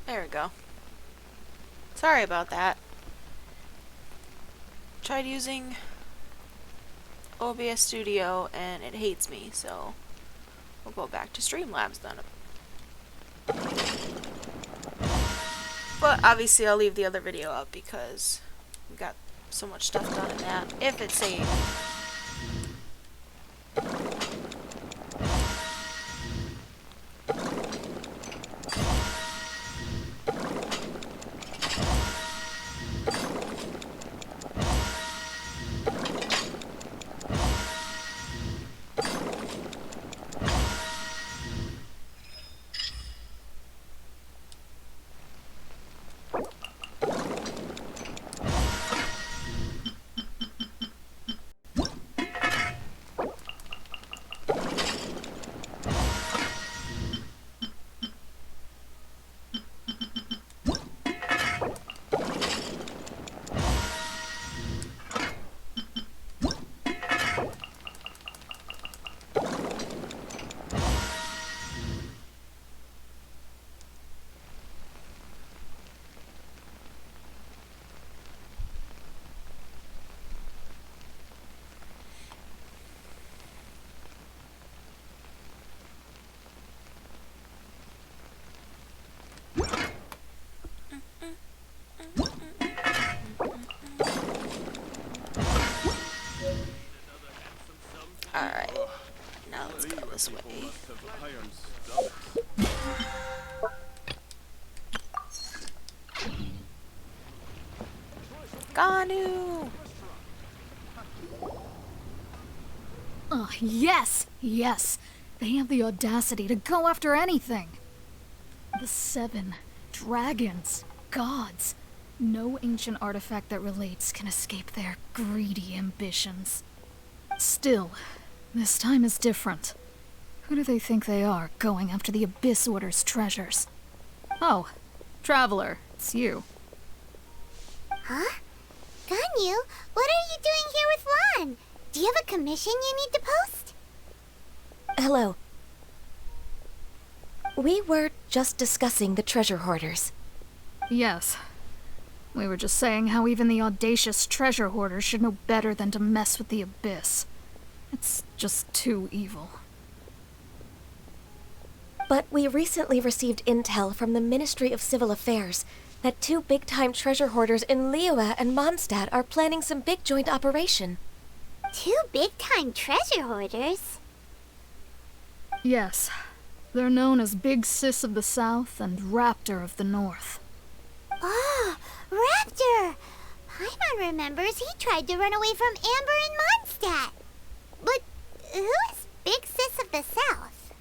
There we go. Sorry about that. Tried using OBS Studio and it hates me, so we'll go back to Streamlabs then. But obviously I'll leave the other video up because we got so much stuff done in that. If it's saved. Alright, now let's go this way. Ganu! Oh, yes! Yes! They have the audacity to go after anything! The 7 dragons, gods. No ancient artifact that relates can escape their greedy ambitions. Still, this time is different. Who do they think they are, going after the Abyss Order's treasures? Oh, Traveler, it's you. Huh? Ganyu, what are you doing here with Lon? Do you have a commission you need to post? Hello. We were just discussing the treasure hoarders. Yes. We were just saying how even the audacious treasure hoarders should know better than to mess with the Abyss. It's just too evil. But we recently received intel from the Ministry of Civil Affairs that 2 big-time treasure hoarders in Liyue and Mondstadt are planning some big joint operation. 2 big-time treasure hoarders? Yes. They're known as Big Sis of the South and Raptor of the North. Oh, Raptor! Paimon remembers he tried to run away from Amber in Mondstadt. But who is Big Sis of the South?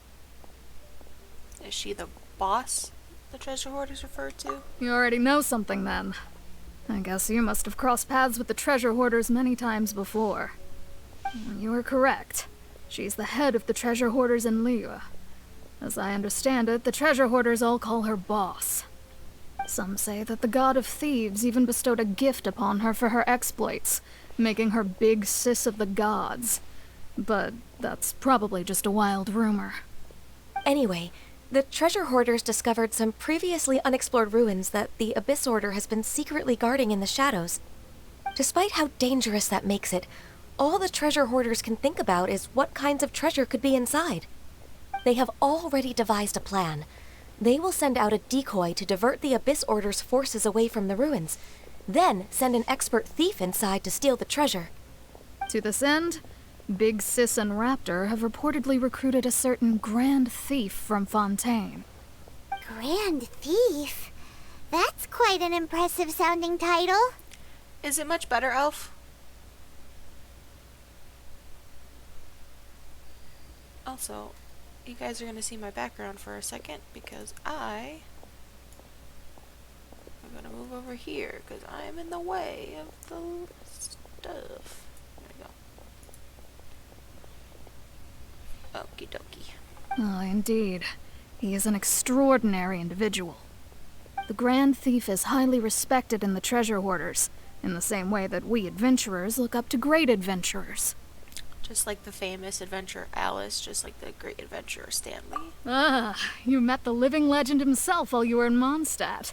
Is she the boss the treasure hoarders referred to? You already know something then. I guess you must have crossed paths with the treasure hoarders many times before. You are correct. She's the head of the treasure hoarders in Liyue. As I understand it, the treasure hoarders all call her boss. Some say that the god of thieves even bestowed a gift upon her for her exploits, making her Big Sis of the gods. But that's probably just a wild rumor. Anyway, the treasure hoarders discovered some previously unexplored ruins that the Abyss Order has been secretly guarding in the shadows. Despite how dangerous that makes it, all the treasure hoarders can think about is what kinds of treasure could be inside. They have already devised a plan. They will send out a decoy to divert the Abyss Order's forces away from the ruins, then send an expert thief inside to steal the treasure. To this end, Big Sis and Raptor have reportedly recruited a certain Grand Thief from Fontaine. Grand Thief? That's quite an impressive sounding title. Is it much better, Elf? Also, you guys are going to see my background for a second because I'm going to move over here because I'm in the way of the stuff. There we go. Okie dokie. Ah, indeed. He is an extraordinary individual. The Grand Thief is highly respected in the treasure hoarders, in the same way that we adventurers look up to great adventurers. Just like the famous adventurer Alice, just like the great adventurer Stanley. Ah, you met the living legend himself while you were in Mondstadt.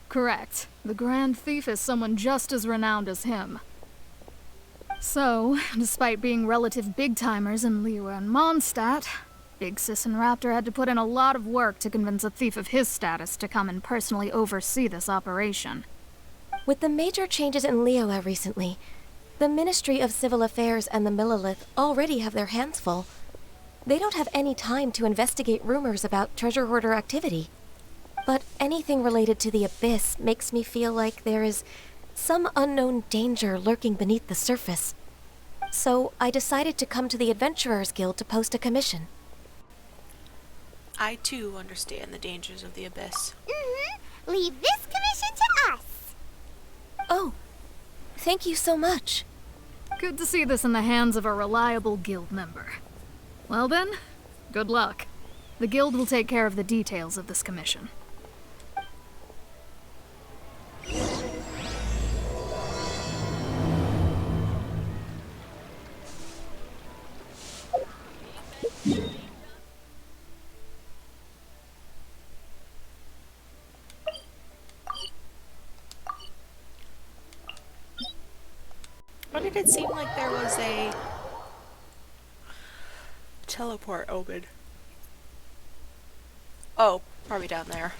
Correct. The Grand Thief is someone just as renowned as him. So, despite being relative big-timers in Liyue and Mondstadt, Big Sis and Raptor had to put in a lot of work to convince a thief of his status to come and personally oversee this operation. With the major changes in Liyue recently, the Ministry of Civil Affairs and the Millilith already have their hands full. They don't have any time to investigate rumors about treasure hoarder activity. But anything related to the Abyss makes me feel like there is some unknown danger lurking beneath the surface. So I decided to come to the Adventurers Guild to post a commission. I too understand the dangers of the Abyss. Leave this commission to us. Oh, thank you so much. Good to see this in the hands of a reliable guild member. Well then, good luck. The guild will take care of the details of this commission. Why did it seem like there was a teleport open? Oh, probably down there.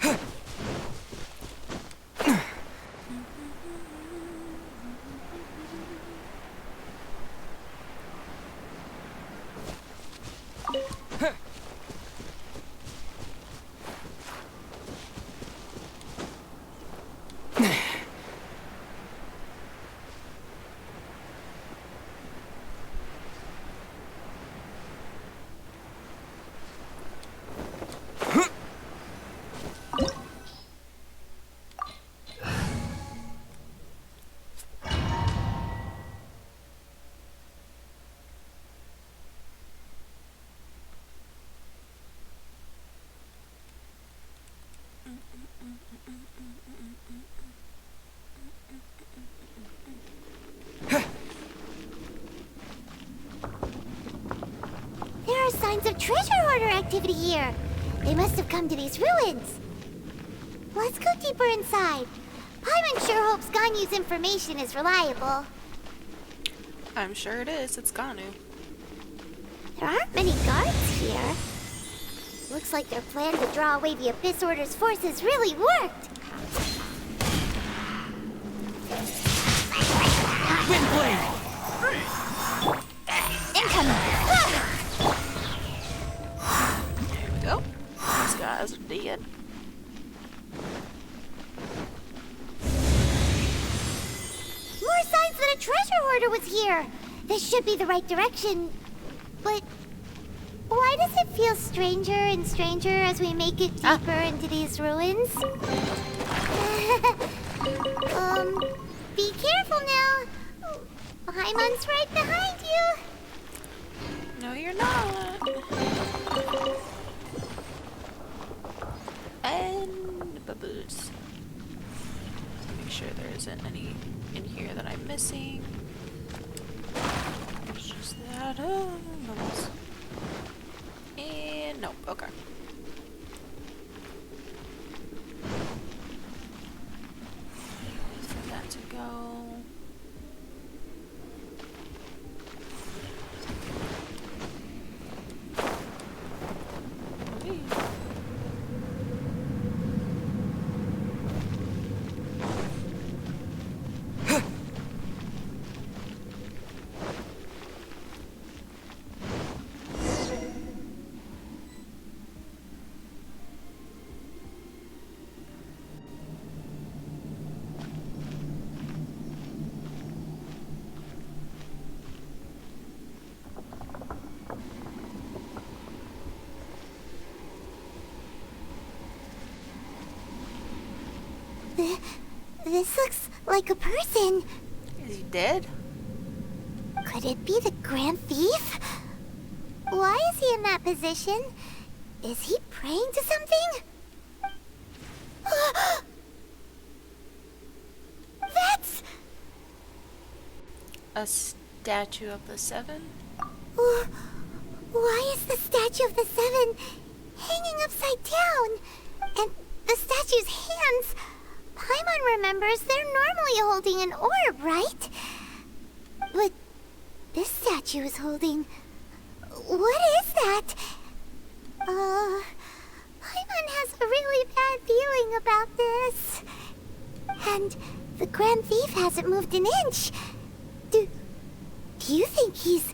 There are signs of treasure hoarder activity here. They must have come to these ruins. Let's go deeper inside. Paimon sure hopes Ganyu's information is reliable. I'm sure it is. It's Ganu. There aren't many guards here. Looks like their plan to draw away the Abyss Order's forces really worked. Windblade! Incoming! There we go. These guys are dead. More signs that a treasure hoarder was here. This should be the right direction. But why does it feel stranger and stranger as we make it deeper into these ruins? Be careful now. Paimon's right behind you. No, you're not. And baboos. Make sure there isn't any in here that I'm missing. It's just that. Bubbles. And nope. Okay. Wait for that to go. Okay. This looks like a person. Is he dead? Could it be the Grand Thief? Why is he in that position? Is he praying to something? That's... A statue of the Seven? Wait! Why is the statue of the Seven hanging upside down? And the statue's hands... Paimon remembers they're normally holding an orb, right? But this statue is holding... What is that? Paimon has a really bad feeling about this. And the Grand Thief hasn't moved an inch. Do you think he's...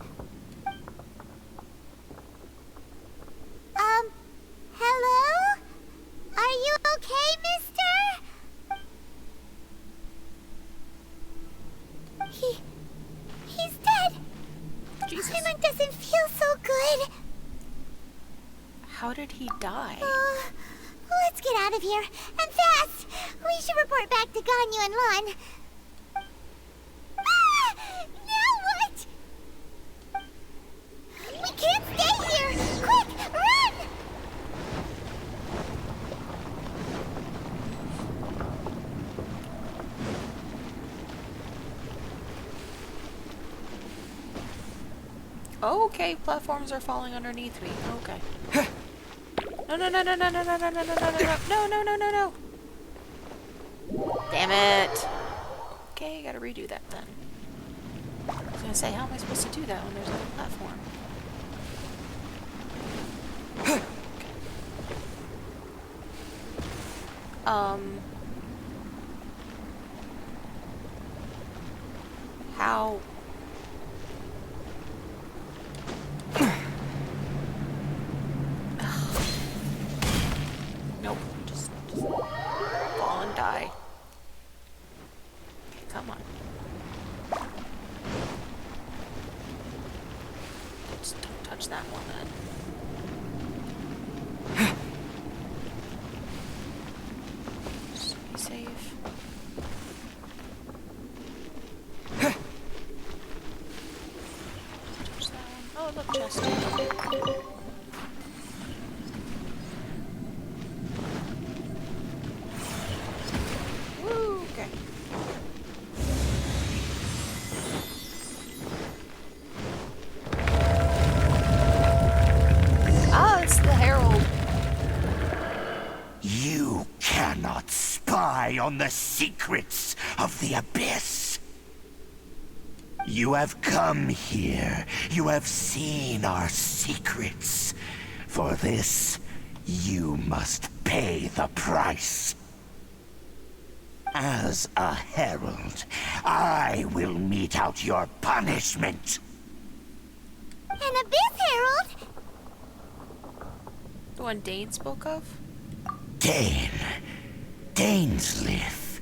Hello? Are you okay, mister? He's dead. Jesus. Paimon doesn't feel so good. How did he die? Let's get out of here, and fast! We should report back to Ganyu and Lon. Ah! Now what? We can't stay here! Quick, run! Oh, okay, platforms are falling underneath me. Okay. No, no, no, no, no, no, no, no, no, no, no, no, no, no, no, no, no. Damn it. Okay, gotta redo that then. I was gonna say, how am I supposed to do that when there's no platform? How? Nope. Just fall and die. Okay, come on. Just don't touch that one then. Just be safe. Touch that one. Oh, look, chest. Woo, okay. Ah, it's the Herald. You cannot spy on the secrets of the Abyss. You have come here. You have seen our secrets. For this, you must pay the price. As a herald, I will mete out your punishment. An Abyss Herald? The one Dane spoke of? Dainsleif.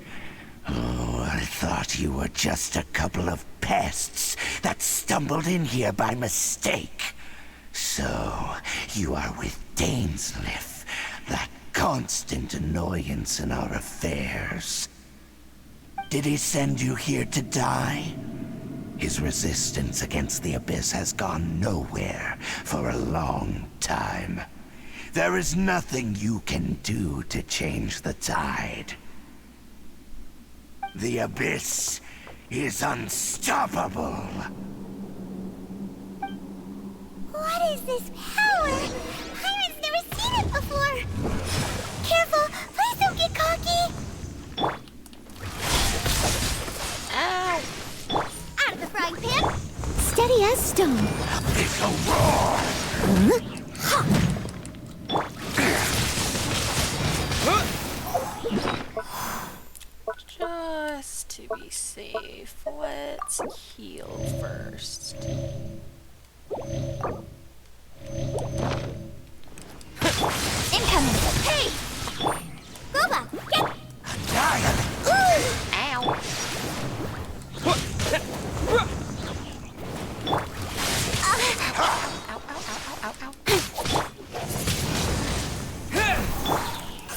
Oh, I thought you were just a couple of pests that stumbled in here by mistake. So, you are with Dainsleif, that constant annoyance in our affairs. Did he send you here to die? His resistance against the Abyss has gone nowhere for a long time. There is nothing you can do to change the tide. The Abyss is unstoppable. What is this power? Pirate's never seen it before. Careful, please don't get cocky. Ow! Out of the frying pan. Steady as stone. This'll roar! Just to be safe, let's heal first. Incoming. Hey! Boba, get... Giant! Ow! Ow, ow, ow, ow, ow, ow.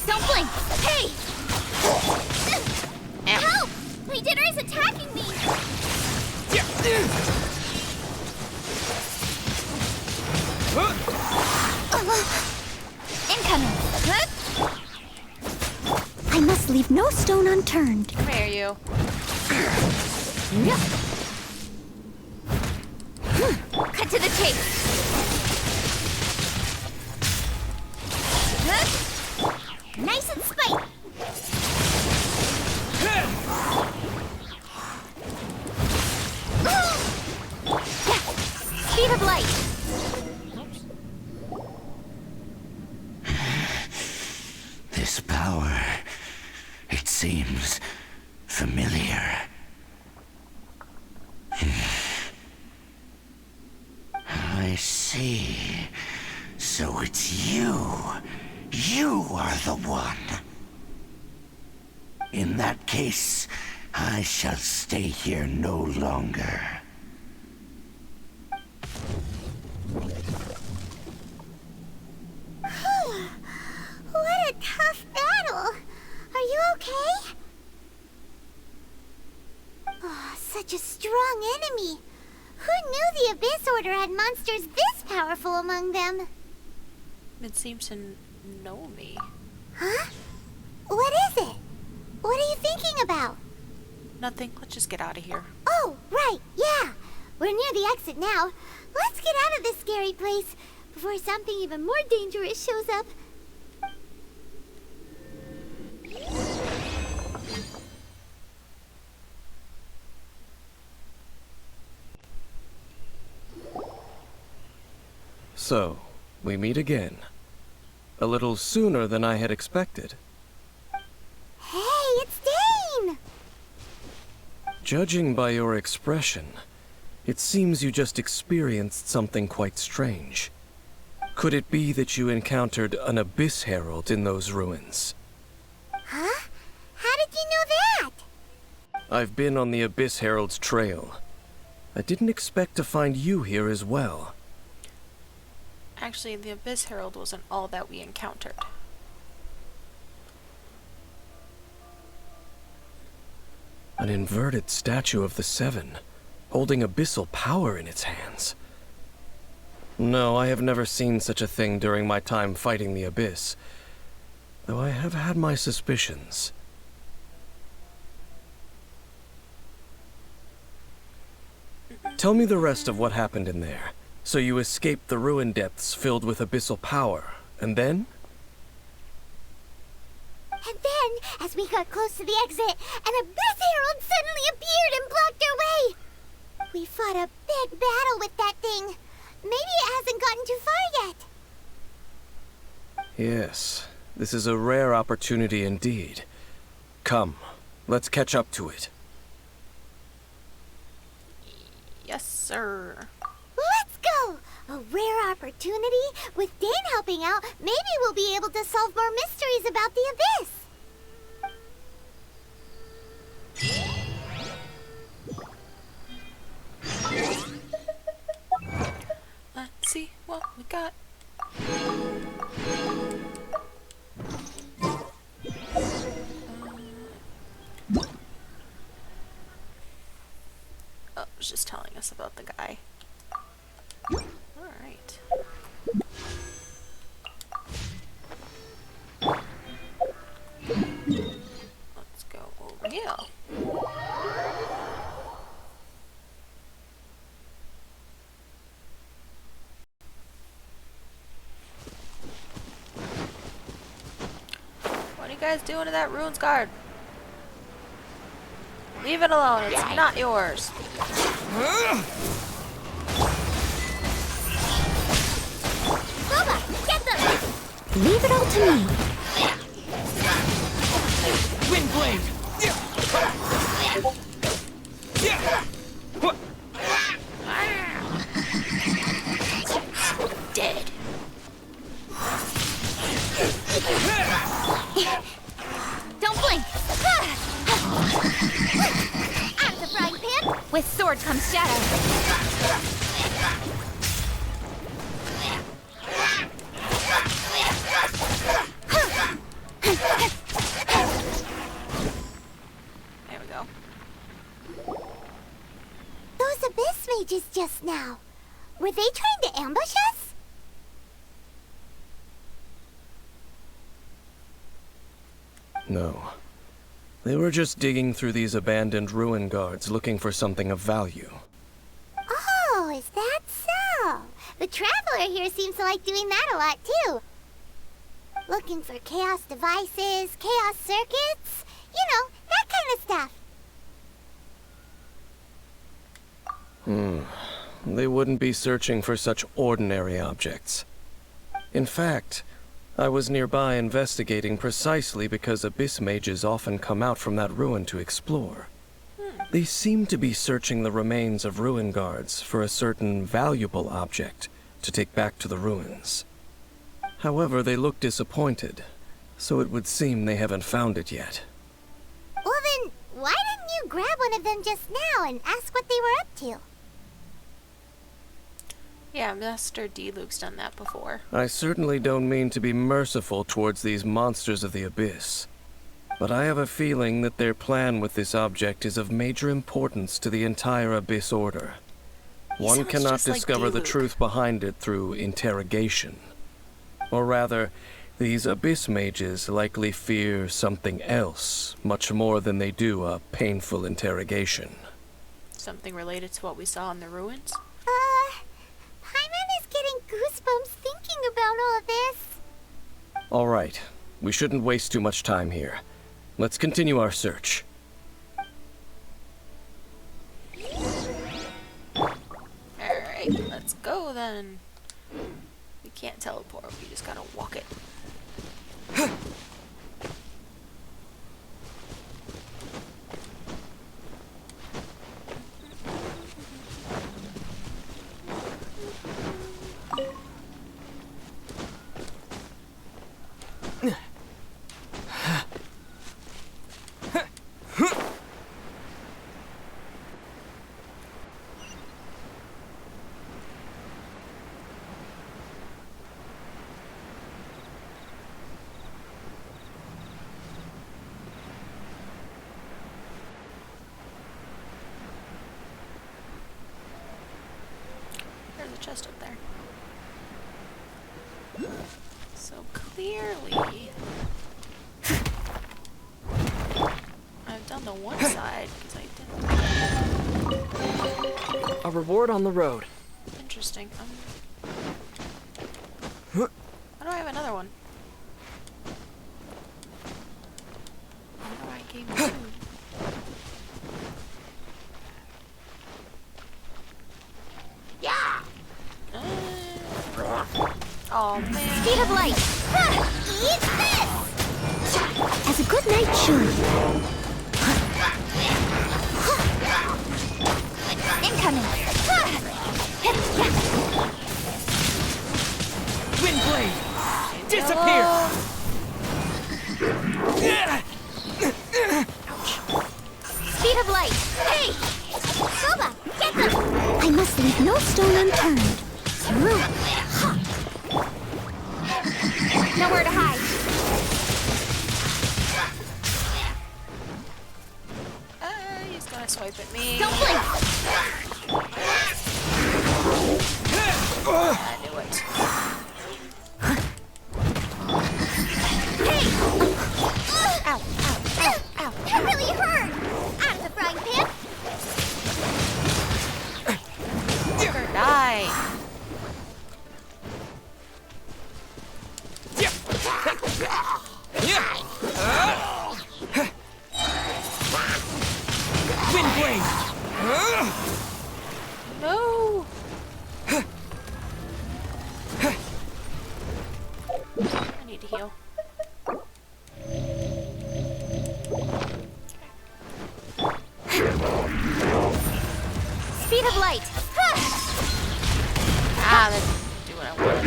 Don't blink. Hey! Help! Leader is attacking me! Incoming! I must leave no stone unturned. Come here, you. Cut to the chase! This power, it seems familiar. I see. So it's you. You are the one. In that case, I shall stay here no longer. What a tough battle! Are you okay? Oh, such a strong enemy! Who knew the Abyss Order had monsters this powerful among them? It seems to know me. Huh? What is it? What are you thinking about? Nothing. Let's just get out of here. Oh, right, yeah! We're near the exit now. Let's get out of this scary place before something even more dangerous shows up. So, we meet again. A little sooner than I had expected. Hey, it's Dane! Judging by your expression, it seems you just experienced something quite strange. Could it be that you encountered an Abyss Herald in those ruins? Huh? How did you know that? I've been on the Abyss Herald's trail. I didn't expect to find you here as well. Actually, the Abyss Herald wasn't all that we encountered. An inverted statue of the Seven, holding abyssal power in its hands. No, I have never seen such a thing during my time fighting the Abyss, though I have had my suspicions. Tell me the rest of what happened in there. So you escaped the ruin depths filled with abyssal power, and then? And then, as we got close to the exit, an Abyss Herald suddenly appeared and blocked our way! We fought a big battle with that thing. Maybe it hasn't gotten too far yet. Yes, this is a rare opportunity indeed. Come, let's catch up to it. Yes, sir. Let's go! A rare opportunity? With Dane helping out, maybe we'll be able to solve more mysteries about the Abyss! Let's see what we got. Oh, it was just telling us about the guy. Alright. Let's go over here. What are you guys doing to that ruins guard? Leave it alone, it's not yours. Boba, get them! Leave it all to me. Wind blade! Dead. Don't blink! Out of the frying pan! With sword comes shadow. There we go. Those Abyss mages just now. Were they trying to ambush us? No. They were just digging through these abandoned ruin guards looking for something of value. Oh, is that so? The Traveler here seems to like doing that a lot, too. Looking for chaos devices, chaos circuits, you know, that kind of stuff. they wouldn't be searching for such ordinary objects. In fact, I was nearby investigating precisely because abyss mages often come out from that ruin to explore. They seem to be searching the remains of ruin guards for a certain valuable object to take back to the ruins. However, they look disappointed, so it would seem they haven't found it yet. Well then, why didn't you grab one of them just now and ask what they were up to? Yeah, Master D-Luke's done that before. I certainly don't mean to be merciful towards these monsters of the abyss, but I have a feeling that their plan with this object is of major importance to the entire Abyss Order. He One sounds cannot just like discover the D-Luke. truth behind it through interrogation. Or rather, these Abyss mages likely fear something else, much more than they do a painful interrogation. Something related to what we saw in the ruins? Paimon is getting goosebumps thinking about all this. All right, we shouldn't waste too much time here. Let's continue our search. Alright, let's go then. We can't teleport, we just gotta walk it. There's a chest up there. So clearly, I've done the one side because I didn't. A reward on the road. Interesting. Why do I have another one? How do I gain food? Yeah. Oh man. Speed of light. Eat this! As a good knight should. Incoming. Wind blade! Disappear! Speed of light. Hey! Boba, get them! I must leave no stone unturned. Through. Nowhere to hide. He's gonna swipe at me. Don't blink! I knew it. Hey! Ow, ow, ow, ow. That really hurt! Out of the frying pan! Fucker, die. Wind blade! No. I need to heal. Speed of light! Ah, that didn't do what I wanted.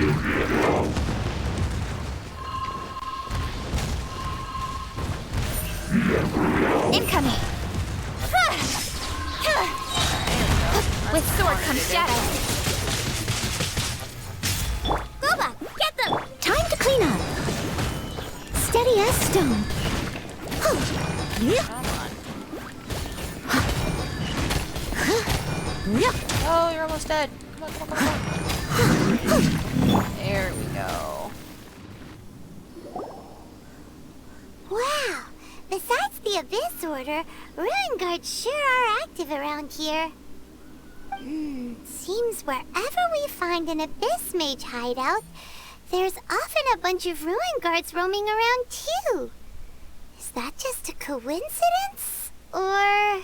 Incoming! With sword comes shadow. Boba, get them! Time to clean up. Steady as stone. Come on. Oh, you're almost dead. Come on, come on, come on. There we go. Wow! Besides the Abyss Order, Ruin Guards sure are active around here. Seems wherever we find an Abyss Mage hideout, there's often a bunch of Ruin Guards roaming around too. Is that just a coincidence? Or...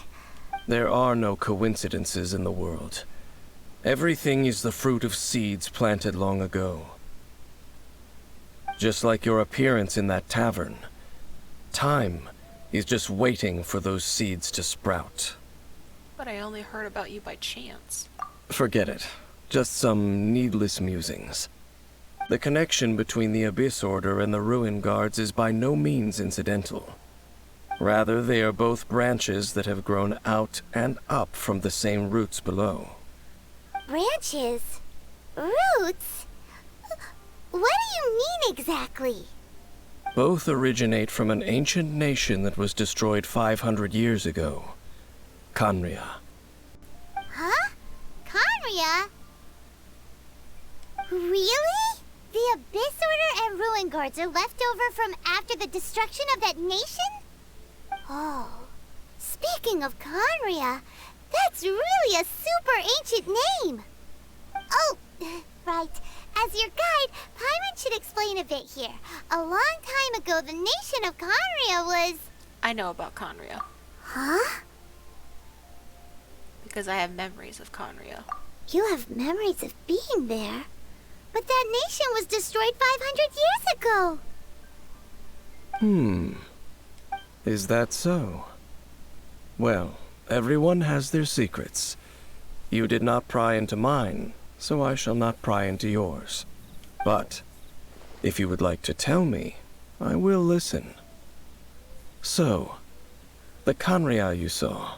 There are no coincidences in the world. Everything is the fruit of seeds planted long ago. Just like your appearance in that tavern, time is just waiting for those seeds to sprout. But I only heard about you by chance. Forget it. Just some needless musings. The connection between the Abyss Order and the Ruin Guards is by no means incidental. Rather, they are both branches that have grown out and up from the same roots below. Branches? Roots? What do you mean exactly? Both originate from an ancient nation that was destroyed 500 years ago. Khaenri'ah. Huh? Khaenri'ah? Really? The Abyss Order and Ruin Guards are left over from after the destruction of that nation? Oh. Speaking of Khaenri'ah, that's really a super ancient name. Oh, right. As your guide, Paimon should explain a bit here. A long time ago, the nation of Khaenri'ah was... I know about Khaenri'ah Huh? because I have memories of Khaenri'ah. You have memories of being there. But that nation was destroyed 500 years ago. Is that so? Well, everyone has their secrets. You did not pry into mine, so I shall not pry into yours. But, if you would like to tell me, I will listen. So, the Khaenri'ah you saw,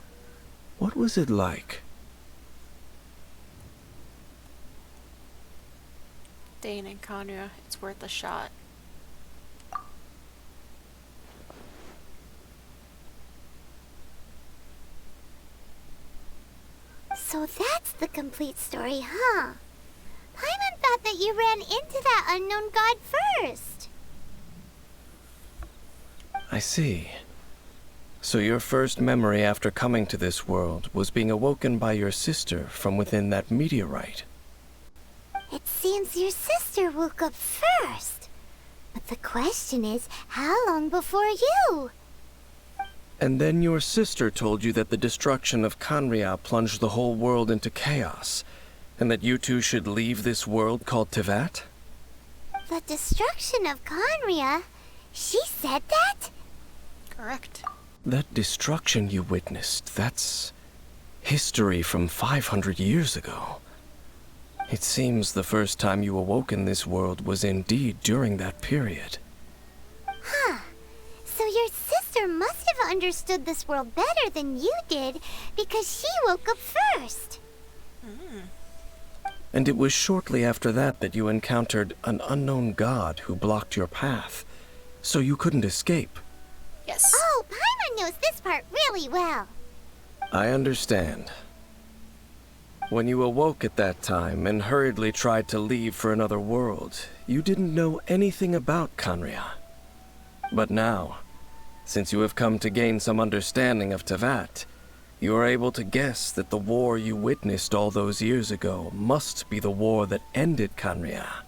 what was it like? Dane and Khaenri'ah, it's worth a shot. So that's the complete story, huh? Paimon thought that you ran into that unknown god first. I see. So your first memory after coming to this world was being awoken by your sister from within that meteorite. It seems your sister woke up first. But the question is, how long before you? And then your sister told you that the destruction of Khaenri'ah plunged the whole world into chaos, and that you two should leave this world called Tevat? The destruction of Khaenri'ah? She said that? Correct. That destruction you witnessed, that's history from 500 years ago. It seems the first time you awoke in this world was indeed during that period. Huh. So your sister must have understood this world better than you did, because she woke up first. And it was shortly after that that you encountered an unknown god who blocked your path, so you couldn't escape. Yes. Oh, Paimon knows this part really well. I understand. When you awoke at that time and hurriedly tried to leave for another world, you didn't know anything about Khaenri'ah. But now, since you have come to gain some understanding of Tevat, you are able to guess that the war you witnessed all those years ago must be the war that ended Khaenri'ah.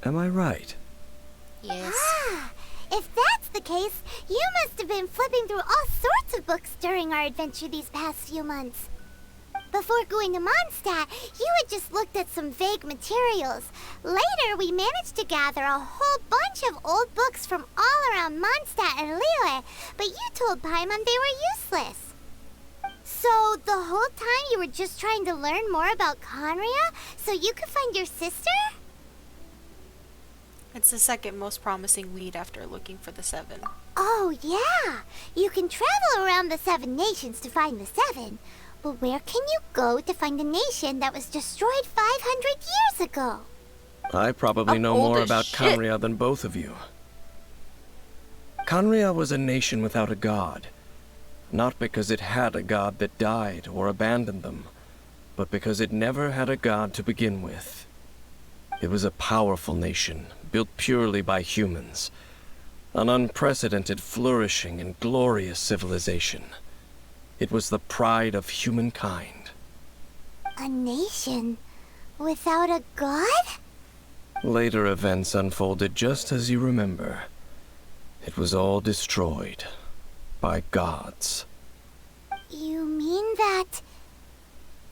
Am I right? Yes. Ah, if that's the case, you must have been flipping through all sorts of books during our adventure these past few months. Before going to Mondstadt, you had just looked at some vague materials. Later, we managed to gather a whole bunch of old books from all around Mondstadt and Liyue, but you told Paimon they were useless. So, the whole time you were just trying to learn more about Khaenri'ah so you could find your sister? It's the second most promising lead after looking for the 7. Oh, yeah. You can travel around the 7 nations to find the 7. But where can you go to find a nation that was destroyed 500 years ago? I probably I'm know old more as about shit. Khaenri'ah than both of you. Khaenri'ah was a nation without a god. Not because it had a god that died or abandoned them, but because it never had a god to begin with. It was a powerful nation, built purely by humans. An unprecedented, flourishing, and glorious civilization. It was the pride of humankind. A nation without a god? Later events unfolded just as you remember. It was all destroyed by gods. You mean that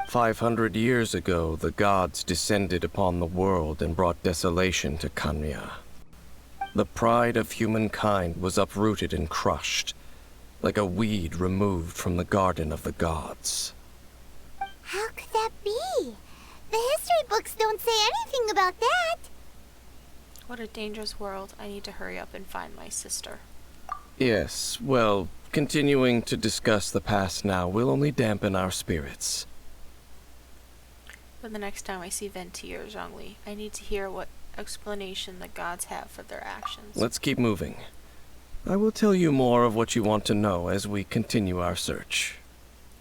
500 years ago, the gods descended upon the world and brought desolation to Kanya. The pride of humankind was uprooted and crushed, like a weed removed from the garden of the gods. How could that be? The history books don't say anything about that. What a dangerous world. I need to hurry up and find my sister. Yes, well, continuing to discuss the past now will only dampen our spirits. But the next time I see Venti or Zhongli, I need to hear what explanation the gods have for their actions. Let's keep moving. I will tell you more of what you want to know as we continue our search.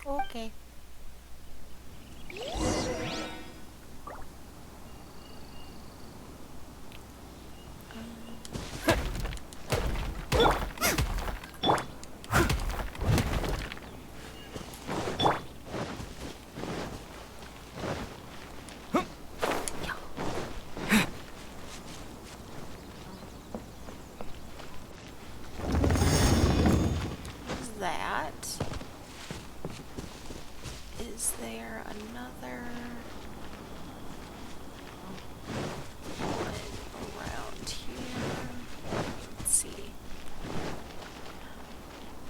Okay. That. Is there another one around here? Let's see.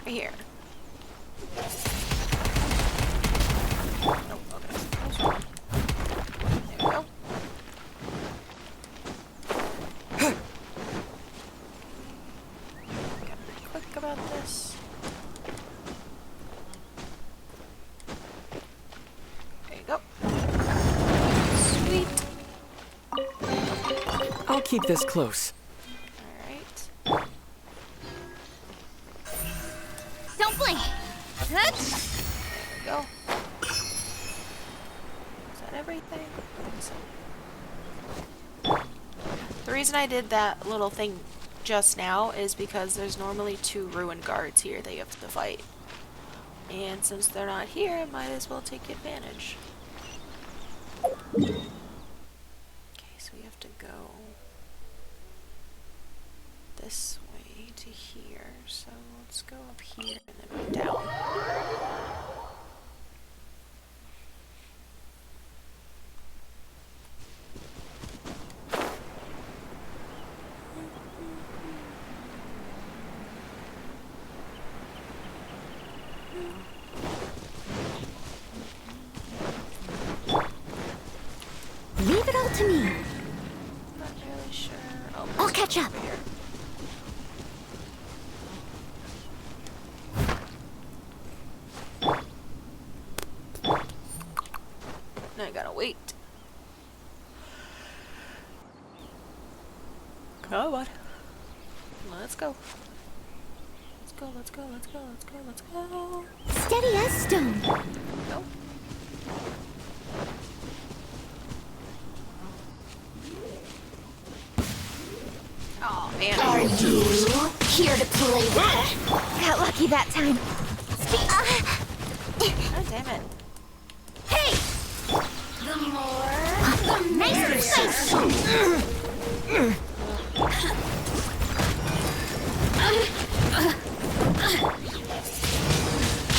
Right here. Nope, okay. That's wrong. There we go. Gotta be quick about this. There you go. Sweet. I'll keep this close. Alright. Don't blink. There we go. Is that everything? I think so. The reason I did that little thing just now is because there's normally 2 ruin guards here that you have to fight. And since they're not here, I might as well take advantage. Okay, so we have to go this way to here. So let's go up here and then go down. Leave it all to me. Not really sure. Oh, I'll there's catch up. over here. Now I gotta wait. Come on. Let's go. Let's go, let's go, let's go, let's go, let's go. Steady as stone. Go. Oh man. Are you here to play that? Got lucky that time. God damn it. Hey! Nice fight!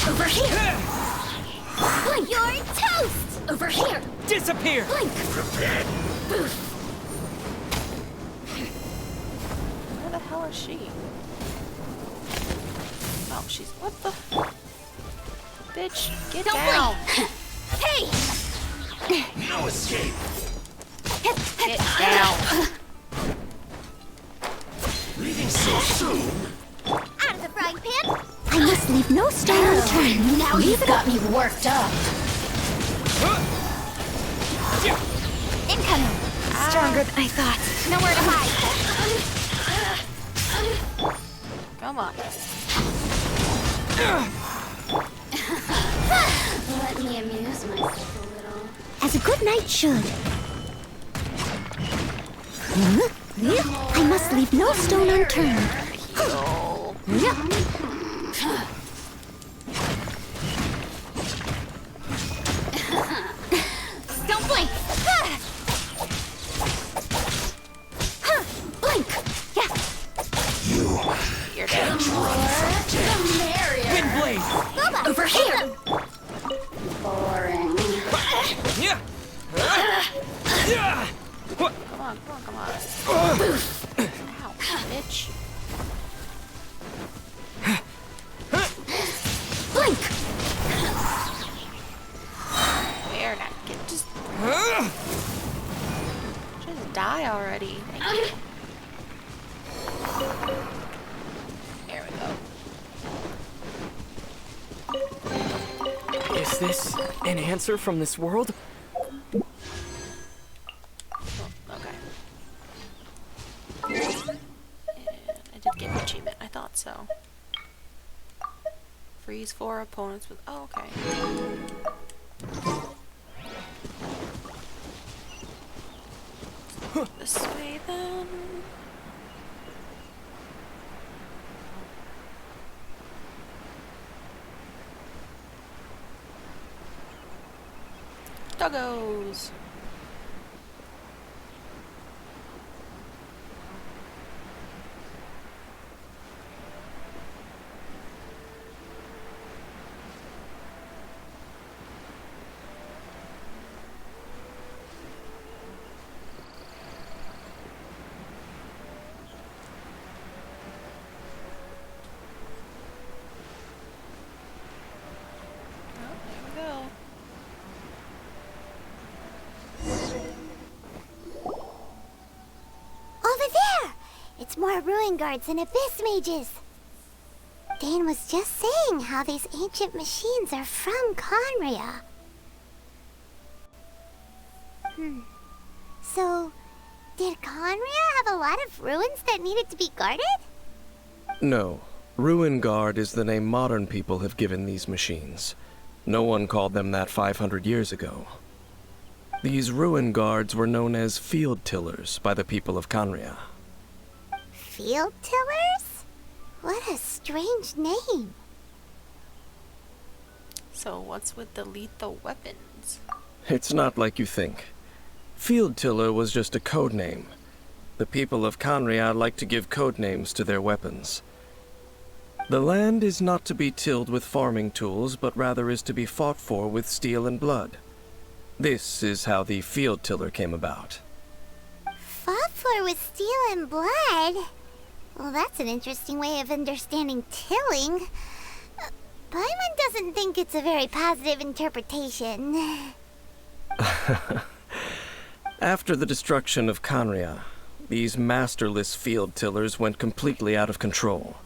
Over here! Blink! You're toast! Over here! Disappear! Blink! Where the hell is she? Oh, she's. What the? Bitch, get Don't down! blink! Hey! No escape. Get down! Leaving so soon? Out of the frying pan! I must leave no stone unturned. Now you've got me worked up. Incoming! Stronger than I thought. Nowhere to hide. Come on. Let me amuse myself a little. As a good knight should. Huh? I must leave no stone unturned. Heal. Don't blink! Blink! Yeah. You're dead. Wind blade! Over here! Come on. Ow, bitch. Blink! Where now? Just die already. Thank you. There we go. Is this an answer from this world? Oh, okay. And I did get an achievement. I thought so. Freeze 4 opponents with. Oh, okay. This way then. Doggos. Over there! It's more ruin guards and abyss mages. Dane was just saying how these ancient machines are from Conria. So, did Conria have a lot of ruins that needed to be guarded? No. Ruin Guard is the name modern people have given these machines. No one called them that 500 years ago. These ruin guards were known as field tillers by the people of Conria. Field tillers? What a strange name. So what's with the lethal weapons? It's not like you think. Field tiller was just a code name. The people of Conria like to give code names to their weapons. The land is not to be tilled with farming tools, but rather is to be fought for with steel and blood. This is how the field tiller came about. Fought for with steel and blood? Well, that's an interesting way of understanding tilling. Paimon doesn't think it's a very positive interpretation. After the destruction of Conria, these masterless field tillers went completely out of control.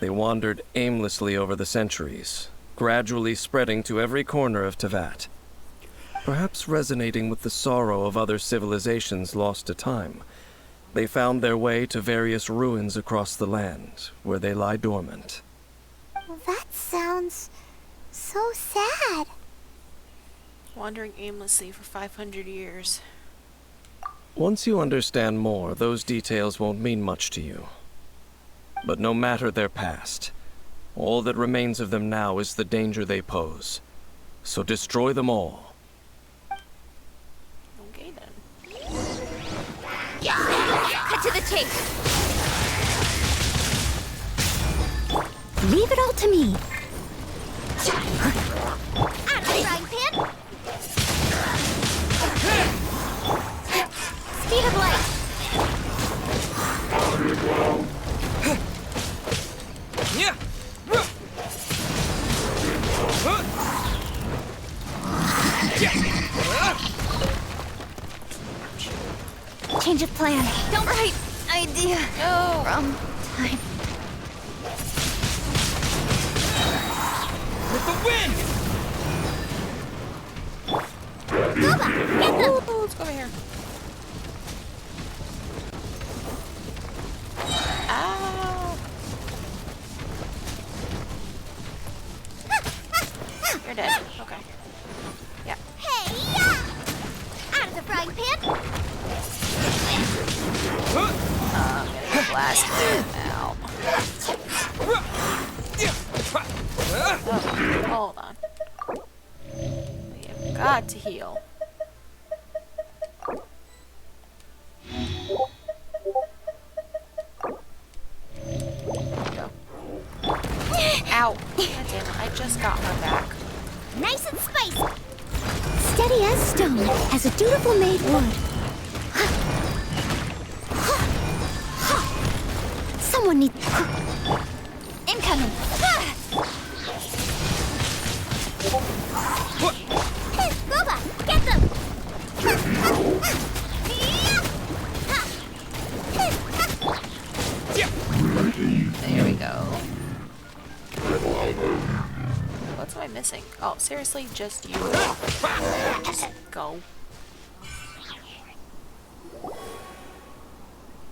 They wandered aimlessly over the centuries, gradually spreading to every corner of Tevat. Perhaps resonating with the sorrow of other civilizations lost to time, they found their way to various ruins across the land, where they lie dormant. Well, that sounds so sad. Wandering aimlessly for 500 years. Once you understand more, those details won't mean much to you. But no matter their past, all that remains of them now is the danger they pose. So destroy them all. Okay then. Cut to the chase. Leave it all to me. Out of the frying pan! Speed of light! Yeah. Change of plan. Don't right idea. No! Wrong time. With the wind. Guba, get them! Oh, let's go over here. Ow! You're dead. Okay. Yeah. Hey, yeah! Out of the frying pan! I'm gonna get blasted. Ow. Oh, hold on. We have got to heal. Go. Ow. God damn it, I just got her back. Nice and spicy! Steady as stone, as a dutiful maid would. Someone needs... Incoming! Boba, get them! There we go. What am I missing? Oh, seriously, just you. Just go.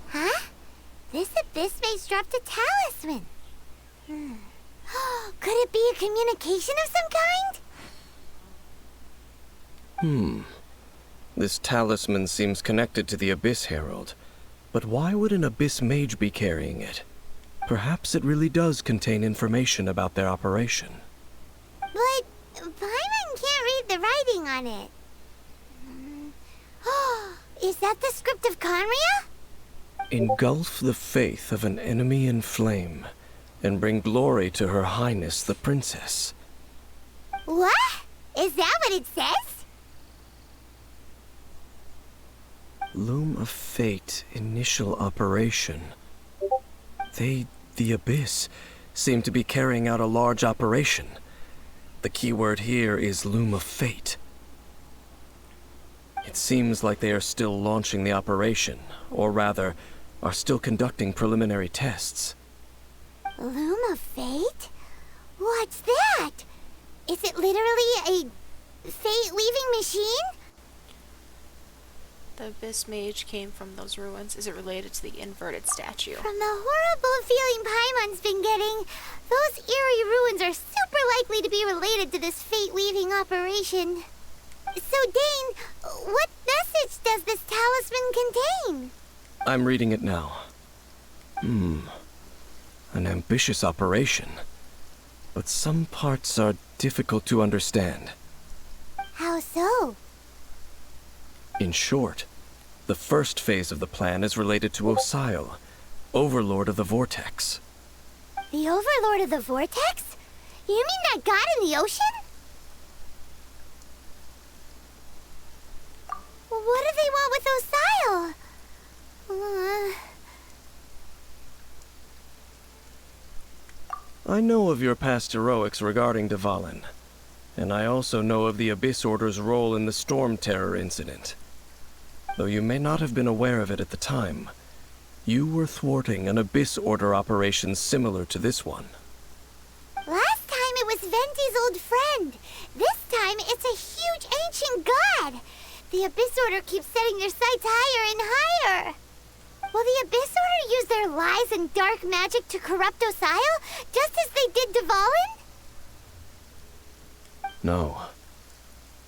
Huh? This abyss maze dropped a talisman. Could it be a communication of some kind? This talisman seems connected to the Abyss Herald. But why would an Abyss Mage be carrying it? Perhaps it really does contain information about their operation. But Paimon can't read the writing on it. Is that the script of Conria? Engulf the faith of an enemy in flame, and bring glory to Her Highness the Princess. What? Is that what it says? Loom of Fate, initial operation. The Abyss, seem to be carrying out a large operation. The keyword here is Loom of Fate. It seems like they are still launching the operation, or rather, are still conducting preliminary tests. Loom of Fate? What's that? Is it literally a fate-weaving machine? The Abyss Mage came from those ruins. Is it related to the inverted statue? From the horrible feeling Paimon's been getting, those eerie ruins are super likely to be related to this fate-weaving operation. So, Dane, what message does this talisman contain? I'm reading it now. An ambitious operation. But some parts are difficult to understand. How so? In short, the first phase of the plan is related to Osile, Overlord of the Vortex. The Overlord of the Vortex? You mean that god in the ocean? What do they want with Osile? I know of your past heroics regarding Dvalin, and I also know of the Abyss Order's role in the Storm Terror incident. Though you may not have been aware of it at the time, you were thwarting an Abyss Order operation similar to this one. Last time it was Venti's old friend. This time it's a huge ancient god. The Abyss Order keeps setting their sights higher and higher. Will the Abyss Order use their lies and dark magic to corrupt Osile, just as they did Dvalin? No.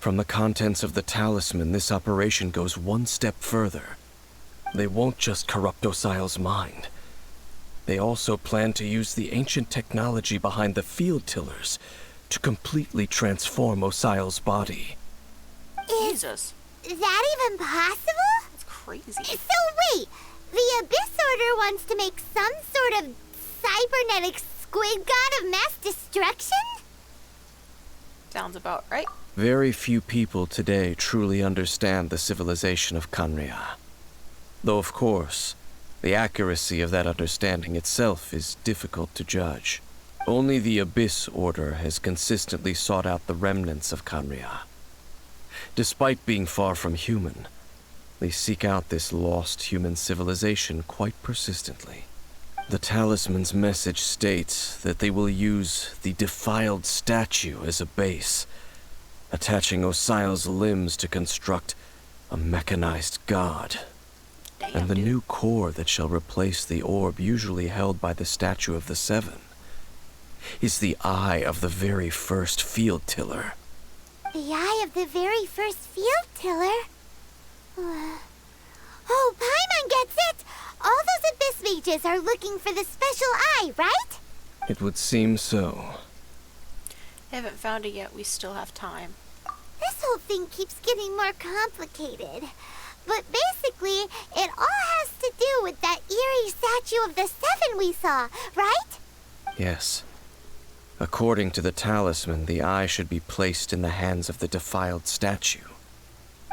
From the contents of the talisman, this operation goes one step further. They won't just corrupt Osile's mind. They also plan to use the ancient technology behind the field tillers to completely transform Osile's body. Jesus. Is that even possible? That's crazy. So wait, the Abyss Order wants to make some sort of cybernetic squid god of mass destruction? Sounds about right. Very few people today truly understand the civilization of Kanria. Though, of course, the accuracy of that understanding itself is difficult to judge. Only the Abyss Order has consistently sought out the remnants of Kanria. Despite being far from human, they seek out this lost human civilization quite persistently. The talisman's message states that they will use the defiled statue as a base, attaching Osile's limbs to construct a mechanized god. Damn, And the dude. new core that shall replace the orb usually held by the Statue of the Seven is the eye of the very first field tiller. The eye of the very first field tiller? Oh, Paimon gets it! All those Abyss mages are looking for the special eye, right? It would seem so. Haven't found it yet. We still have time. This whole thing keeps getting more complicated. But basically, it all has to do with that eerie statue of the Seven we saw, right? Yes. According to the talisman, the eye should be placed in the hands of the defiled statue.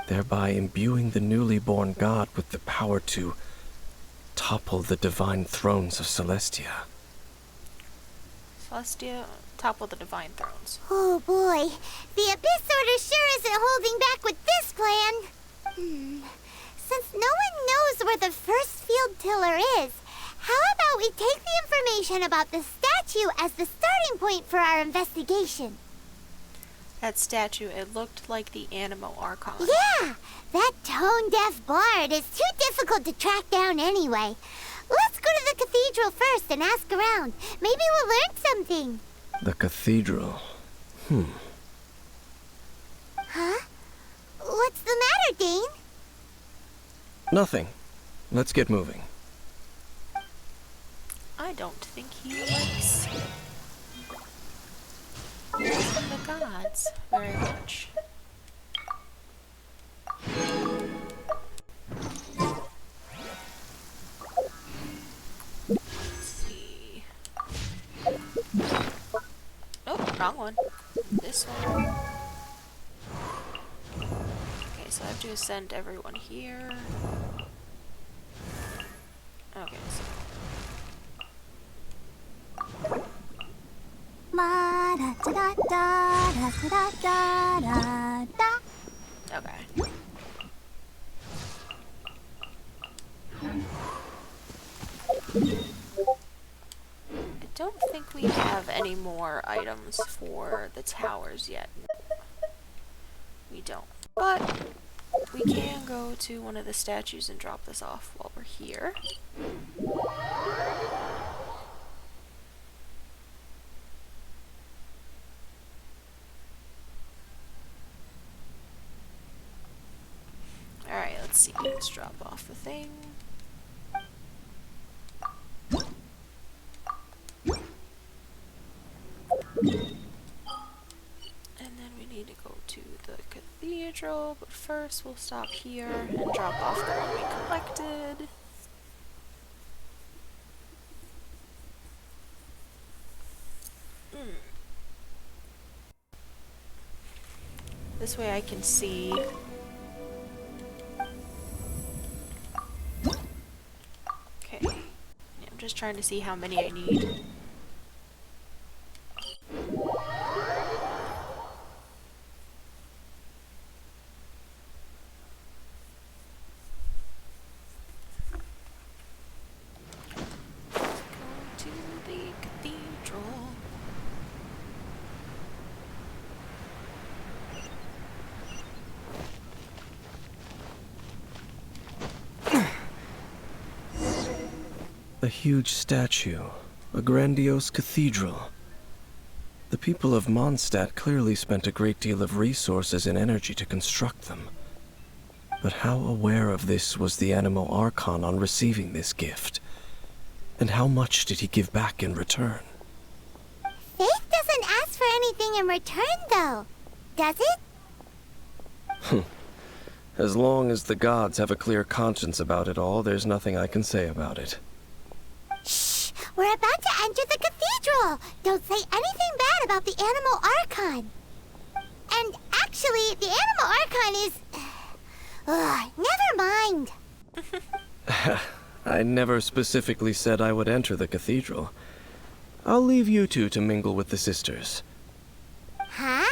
thereby imbuing the newly born god with the power to topple the divine thrones of Celestia. Celestia, topple the divine thrones. Oh boy, the Abyss Order sure isn't holding back with this plan. Since no one knows where the first field tiller is, how about we take the information about the statue as the starting point for our investigation? That statue, it looked like the Animo Archon. Yeah, that tone-deaf bard is too difficult to track down anyway. Let's go to the cathedral first and ask around. Maybe we'll learn something. The cathedral. Huh? What's the matter, Dane? Nothing. Let's get moving. I don't think he likes the gods very much. Let's see. Nope, wrong one. This one. Okay, so I have to ascend everyone here. Okay, so okay. I don't think we have any more items for the towers yet. We don't. But we can go to one of the statues and drop this off while we're here. Alright, let's see. Let's drop off the thing. And then we need to go to the cathedral, but first we'll stop here and drop off the one we collected. This way I can see. Okay. Yeah, I'm just trying to see how many I need. Let's go to the cathedral. A huge statue, a grandiose cathedral. The people of Mondstadt clearly spent a great deal of resources and energy to construct them. But how aware of this was the Animo Archon on receiving this gift? And how much did he give back in return? Faith doesn't ask for anything in return, though. Does it? As long as the gods have a clear conscience about it all, there's nothing I can say about it. Shh! We're about to enter the cathedral! Don't say anything bad about the Animo Archon! And actually, the Animo Archon is... never mind! I never specifically said I would enter the cathedral. I'll leave you two to mingle with the sisters. Huh?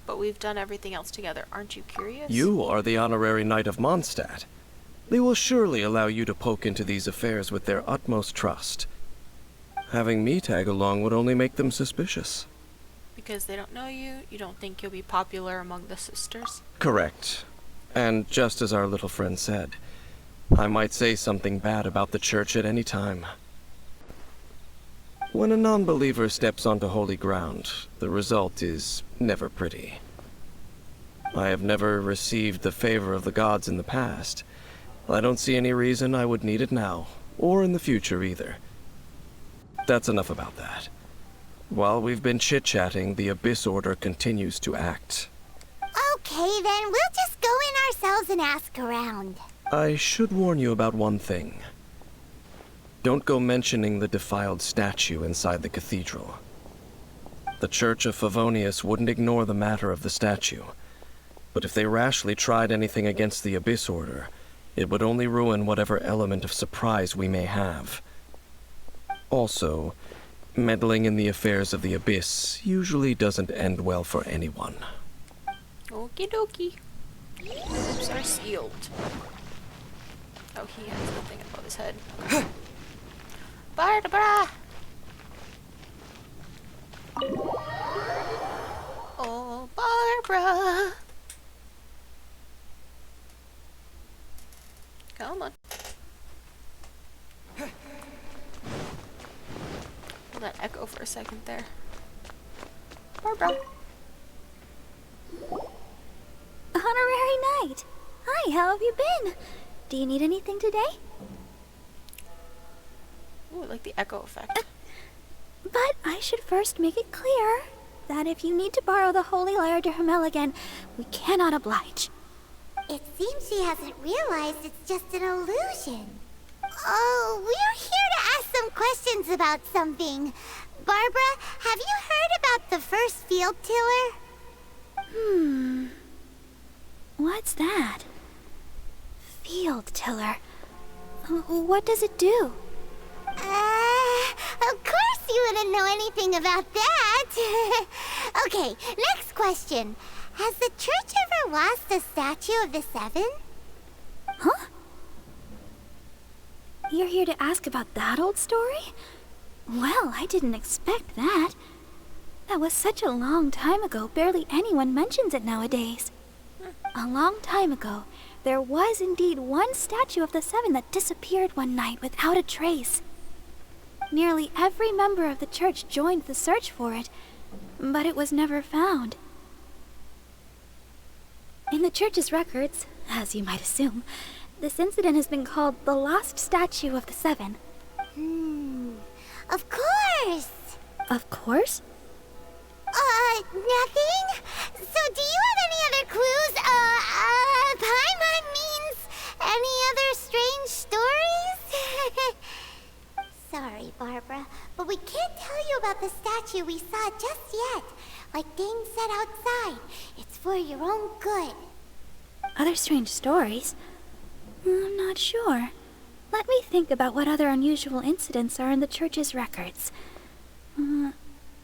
But we've done everything else together. Aren't you curious? You are the honorary knight of Mondstadt. They will surely allow you to poke into these affairs with their utmost trust. Having me tag along would only make them suspicious. Because they don't know you, you don't think you'll be popular among the sisters? Correct. And just as our little friend said, I might say something bad about the church at any time. When a non-believer steps onto holy ground, the result is never pretty. I have never received the favor of the gods in the past. I don't see any reason I would need it now, or in the future either. That's enough about that. While we've been chit-chatting, the Abyss Order continues to act. Okay, then we'll just go in ourselves and ask around. I should warn you about one thing. Don't go mentioning the defiled statue inside the cathedral. The Church of Favonius wouldn't ignore the matter of the statue. But if they rashly tried anything against the Abyss Order, it would only ruin whatever element of surprise we may have. Also, meddling in the affairs of the Abyss usually doesn't end well for anyone. Okie dokie. Lips are sealed. Oh, he has nothing above his head. Barbara! Oh, Barbara! Come on. Let that echo for a second there. Barbara. Honorary Knight. Hi, how have you been? Do you need anything today? Ooh, I like the echo effect. But I should first make it clear that if you need to borrow the Holy Lyre to Hermel again, we cannot oblige. It seems she hasn't realized it's just an illusion. Oh, we're here to ask some questions about something. Barbara, have you heard about the first field tiller? What's that? Field tiller. What does it do? Of course you wouldn't know anything about that. Okay, next question. Has the church ever lost a statue of the Seven? Huh? You're here to ask about that old story? Well, I didn't expect that. That was such a long time ago, barely anyone mentions it nowadays. A long time ago, there was indeed one statue of the Seven that disappeared one night without a trace. Nearly every member of the church joined the search for it, but it was never found. In the church's records, as you might assume, this incident has been called the Lost Statue of the Seven. Of course! Of course? Nothing? So do you have any other clues? Paimon means any other strange stories? Sorry, Barbara, but we can't tell you about the statue we saw just yet. Like Dane said outside, it's for your own good. Other strange stories? I'm not sure. Let me think about what other unusual incidents are in the church's records.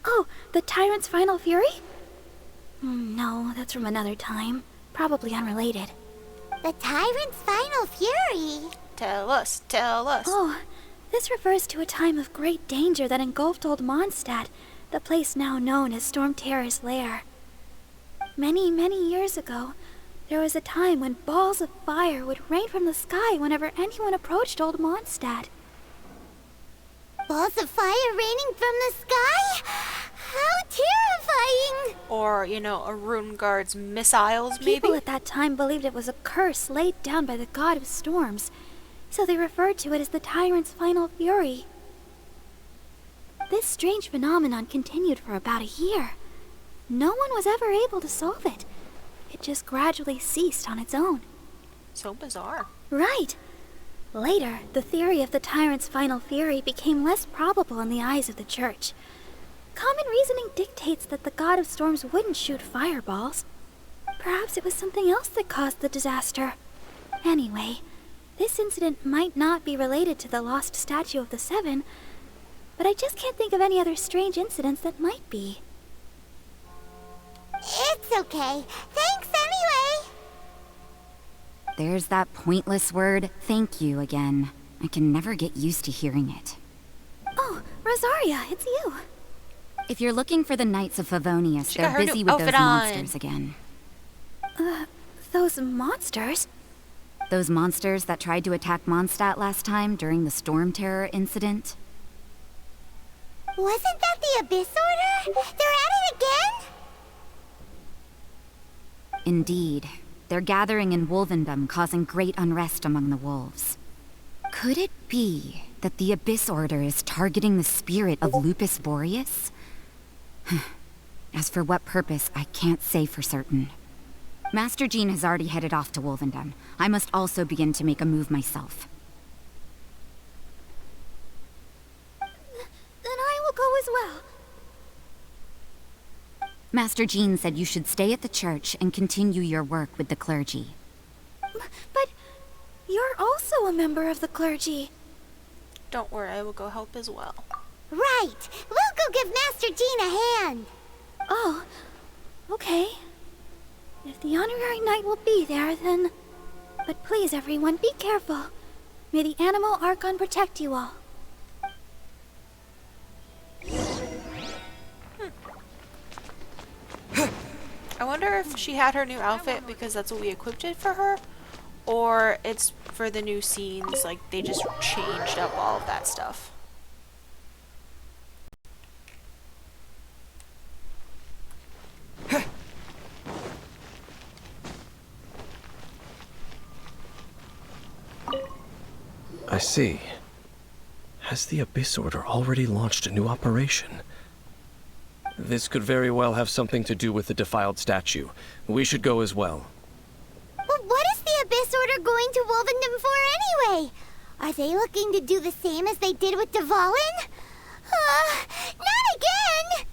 Oh, the Tyrant's Final Fury? No, that's from another time. Probably unrelated. The Tyrant's Final Fury? Tell us, tell us. Oh, this refers to a time of great danger that engulfed Old Mondstadt, the place now known as Storm Terror's lair. Many, many years ago, there was a time when balls of fire would rain from the sky whenever anyone approached Old Mondstadt. Balls of fire raining from the sky? How terrifying! Or, a rune guard's missiles, maybe? People at that time believed it was a curse laid down by the god of storms, so they referred to it as the Tyrant's Final Fury. This strange phenomenon continued for about a year. No one was ever able to solve it. It just gradually ceased on its own. So bizarre. Right. Later, the theory of the Tyrant's Final Fury became less probable in the eyes of the church. Common reasoning dictates that the god of storms wouldn't shoot fireballs. Perhaps it was something else that caused the disaster. Anyway, this incident might not be related to the lost statue of the Seven, but I just can't think of any other strange incidents that might be. It's okay. Thanks anyway. There's that pointless word, thank you, again. I can never get used to hearing it. Oh, Rosaria, it's you. If you're looking for the Knights of Favonius, She got they're her busy new with those outfit on. monsters again. Those monsters? Those monsters that tried to attack Mondstadt last time during the Storm Terror incident? Wasn't that the Abyss Order? They're at it again? Indeed. They're gathering in Wolvendom, causing great unrest among the wolves. Could it be that the Abyss Order is targeting the spirit of Lupus Boreas? As for what purpose, I can't say for certain. Master Jean has already headed off to Wolvendom. I must also begin to make a move myself. Then I will go as well. Master Jean said you should stay at the church and continue your work with the clergy. But you're also a member of the clergy. Don't worry, I will go help as well. Right! We'll go give Master Jean a hand! Oh, okay. If the honorary knight will be there, then... But please, everyone, be careful. May the animal Archon protect you all. I wonder if she had her new outfit because that's what we equipped it for her, or it's for the new scenes, like they just changed up all of that stuff. I see. Has the Abyss Order already launched a new operation? This could very well have something to do with the defiled statue. We should go as well. But what is the Abyss Order going to Wolvendom for anyway? Are they looking to do the same as they did with Dvalin? Not again!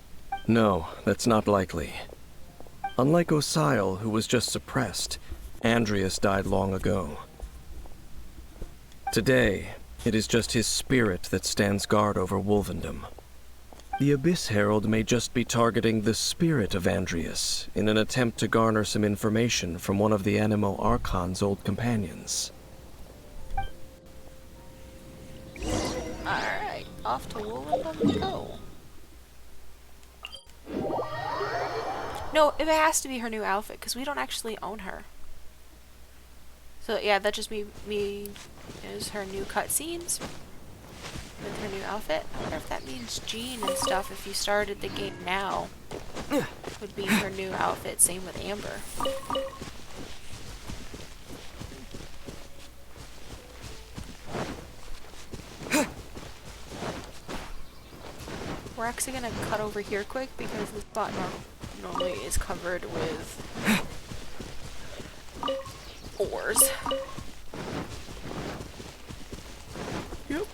No, that's not likely. Unlike Osile, who was just suppressed, Andreas died long ago. Today, it is just his spirit that stands guard over Wolvendom. The Abyss Herald may just be targeting the spirit of Andreas in an attempt to garner some information from one of the Animo Archon's old companions. Alright, off to Wolvendom we go. No, it has to be her new outfit, because we don't actually own her. So yeah, that just me is her new cutscenes with her new outfit. I wonder if that means Jean and stuff, if you started the game now, would be her new outfit. Same with Amber. We're actually gonna cut over here quick because this spot normally is covered with ores. Yep.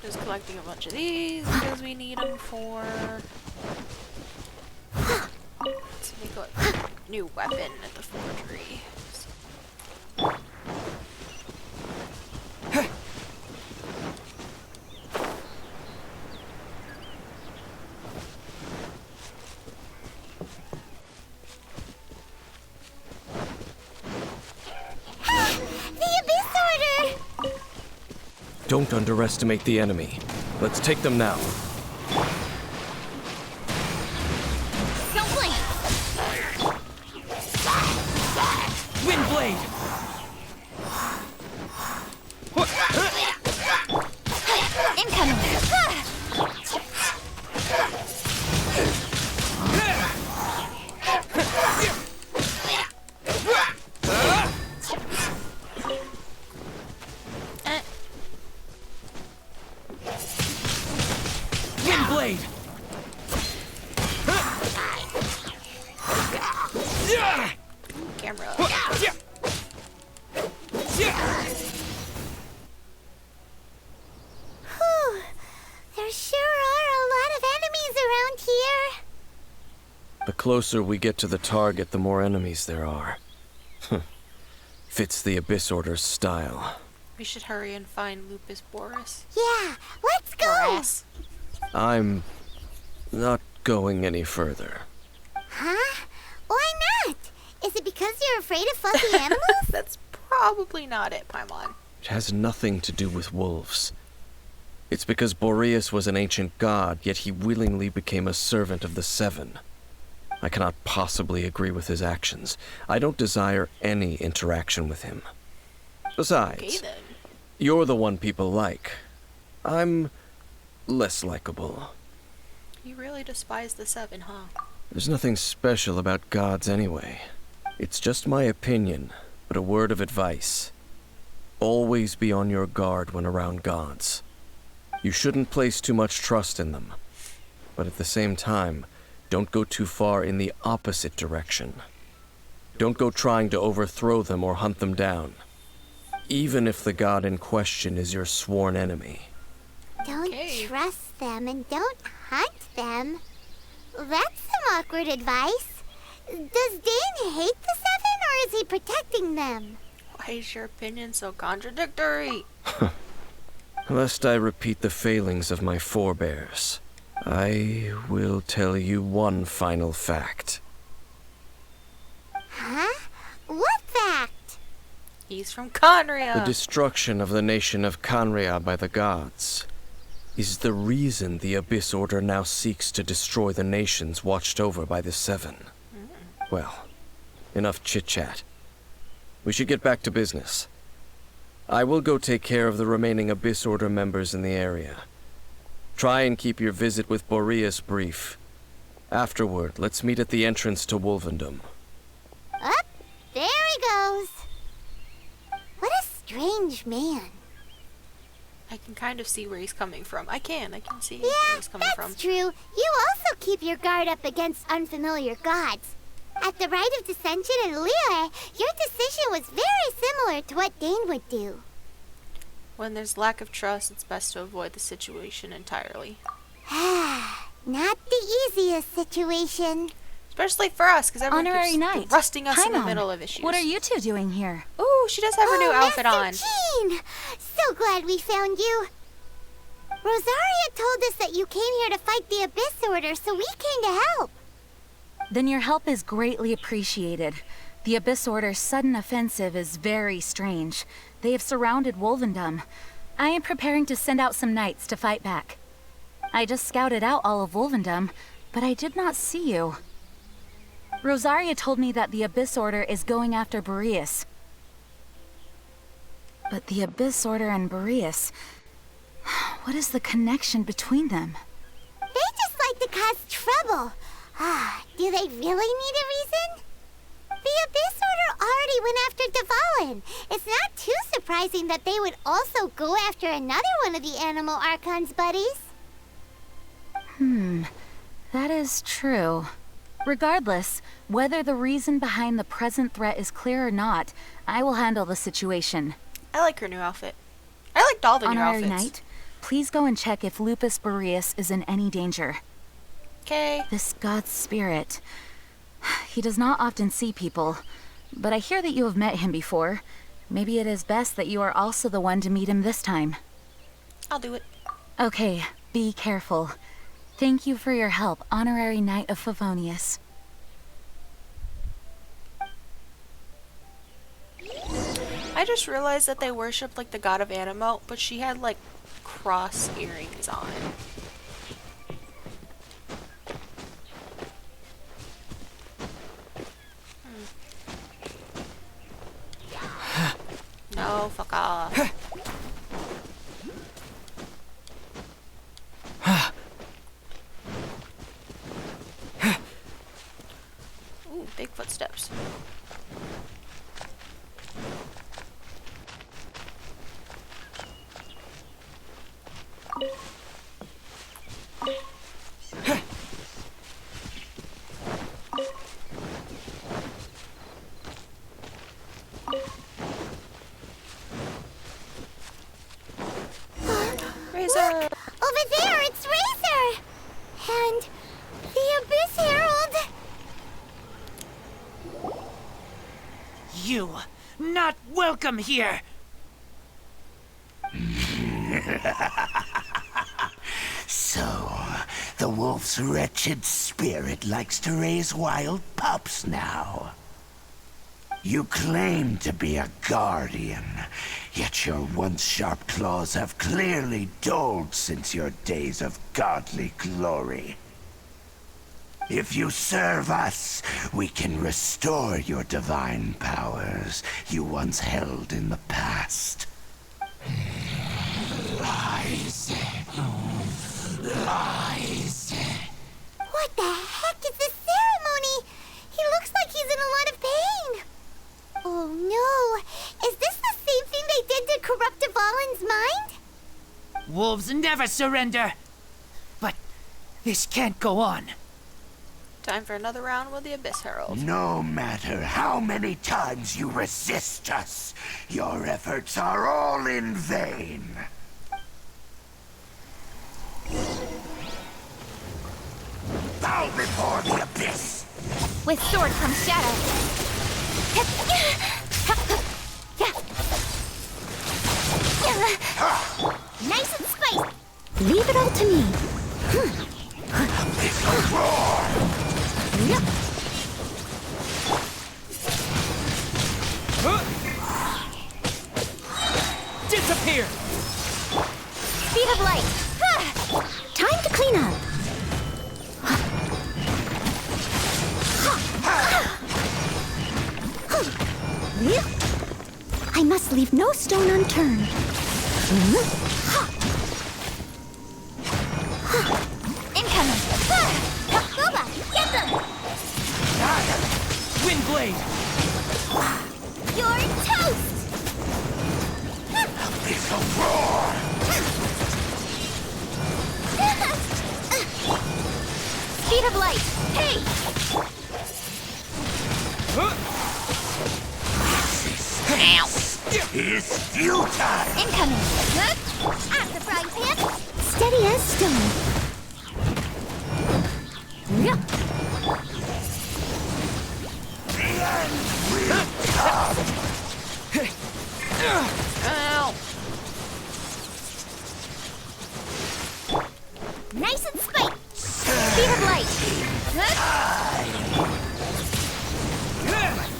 Just collecting a bunch of these because we need them for... Let's make a new weapon at the forgery. Don't underestimate the enemy. Let's take them now. Don't blink! Windblade! Windblade! Camera. Whew. There sure are a lot of enemies around here. The closer we get to the target, the more enemies there are. Fits the Abyss Order's style. We should hurry and find Lupus Boris. Yeah, let's go! Boris. I'm not going any further. Huh? Why not? Is it because you're afraid of fuzzy animals? That's probably not it, Paimon. It has nothing to do with wolves. It's because Boreas was an ancient god, yet he willingly became a servant of the Seven. I cannot possibly agree with his actions. I don't desire any interaction with him. Besides, Okay then. you're the one people like. I'm less likable. You really despise the Seven, huh? There's nothing special about gods anyway. It's just my opinion, but a word of advice. Always be on your guard when around gods. You shouldn't place too much trust in them. But at the same time, don't go too far in the opposite direction. Don't go trying to overthrow them or hunt them down, even if the god in question is your sworn enemy. Don't trust them and don't hunt them. That's some awkward advice. Does Dane hate the Seven, or is he protecting them? Why is your opinion so contradictory? Lest I repeat the failings of my forebears, I will tell you one final fact. Huh? What fact? He's from Conria. The destruction of the nation of Conria by the gods is the reason the Abyss Order now seeks to destroy the nations watched over by the Seven. Well, enough chit-chat. We should get back to business. I will go take care of the remaining Abyss Order members in the area. Try and keep your visit with Boreas brief. Afterward, let's meet at the entrance to Wolvendom. Up, there he goes. What a strange man. I can kind of see where he's coming from. I can see where Yeah, he's coming that's from. true. You also keep your guard up against unfamiliar gods. At the Rite of Dissension in Liyue, your decision was very similar to what Dane would do. When there's lack of trust, it's best to avoid the situation entirely. Not the easiest situation. Especially for us, because everyone Honorary keeps Knight. thrusting us in the Paimon, middle of issues. What are you two doing here? Ooh, she does have her new outfit on. Master Jean! So glad we found you. Rosaria told us that you came here to fight the Abyss Order, so we came to help. Then your help is greatly appreciated. The Abyss Order's sudden offensive is very strange. They have surrounded Wolvendom. I am preparing to send out some knights to fight back. I just scouted out all of Wolvendom, but I did not see you. Rosaria told me that the Abyss Order is going after Boreas. But the Abyss Order and Boreas... What is the connection between them? They just like to cause trouble. Do they really need a reason? The Abyss Order already went after Dvalin. It's not too surprising that they would also go after another one of the Animal Archon's buddies. That is true. Regardless, whether the reason behind the present threat is clear or not, I will handle the situation. I like her new outfit. I liked all the new Honorary outfits. Knight, please go and check if Lupus Boreas is in any danger. Okay. This god's spirit... He does not often see people, but I hear that you have met him before. Maybe it is best that you are also the one to meet him this time. I'll do it. Okay, be careful. Thank you for your help, Honorary Knight of Favonius. I just realized that they worshipped like the god of Animo, but she had like cross earrings on. No, fuck off. Ooh, big footsteps. Razor! Over there, it's Razor! And the Abyss Herald! You, not welcome here! So, the wolf's wretched spirit likes to raise wild pups now. You claim to be a guardian, yet your once sharp claws have clearly dulled since your days of godly glory. If you serve us, we can restore your divine powers you once held in the past. Lies. Lies. What the heck is this ceremony? He looks like he's in a lot of pain. Oh no! Is this the same thing they did to corrupt Dvalin's mind? Wolves never surrender! But this can't go on. Time for another round with the Abyss Herald. No matter how many times you resist us, your efforts are all in vain. Bow before the Abyss! With sword comes shadow. Nice and spicy. Leave it all to me. Abyssal roar! Disappear! Speed of light. Time to clean up. I must leave no stone unturned. Incoming. Booba, get them. Wind blade! You're toast. Abyssal roar! Speed of light. Hey. Is futile! Incoming. At the frying pan. Steady as stone. The end will come! Ow! Nice and spiky. Speed of light.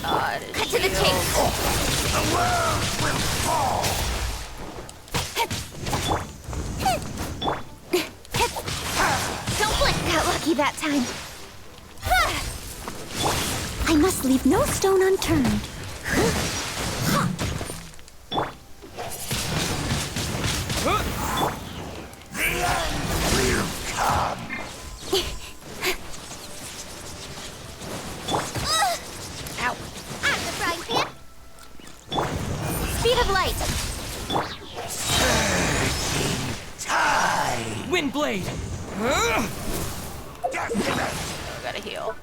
God, Cut to the chase. The world will fall! Don't blink. Got lucky that time. I must leave no stone unturned. The end will come! Ow! At the frying pan. Speed of light. Time! Wind blade! Definite! Gotta heal.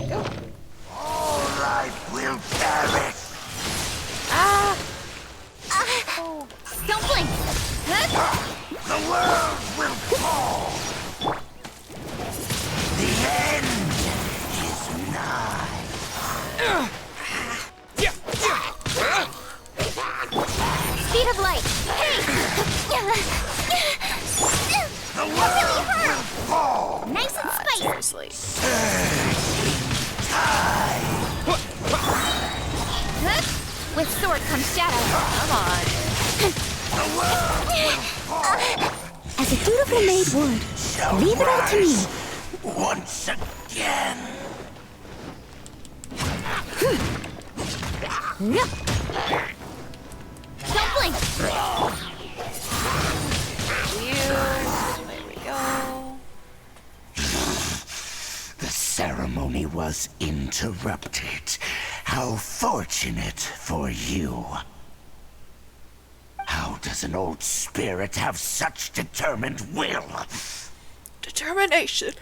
Go. All life will perish! Ah! Don't blink. The world will fall! The end is nigh! Speed of light. Hey. The world will fall! Nice and God, spicy. seriously. With sword comes shadow. Come on. The world will fall! As a dutiful maid would. Shall Leave it all to me. rise once again! Don't blink. There we go. The ceremony was interrupted. How fortunate for you. How does an old spirit have such determined will? Determination.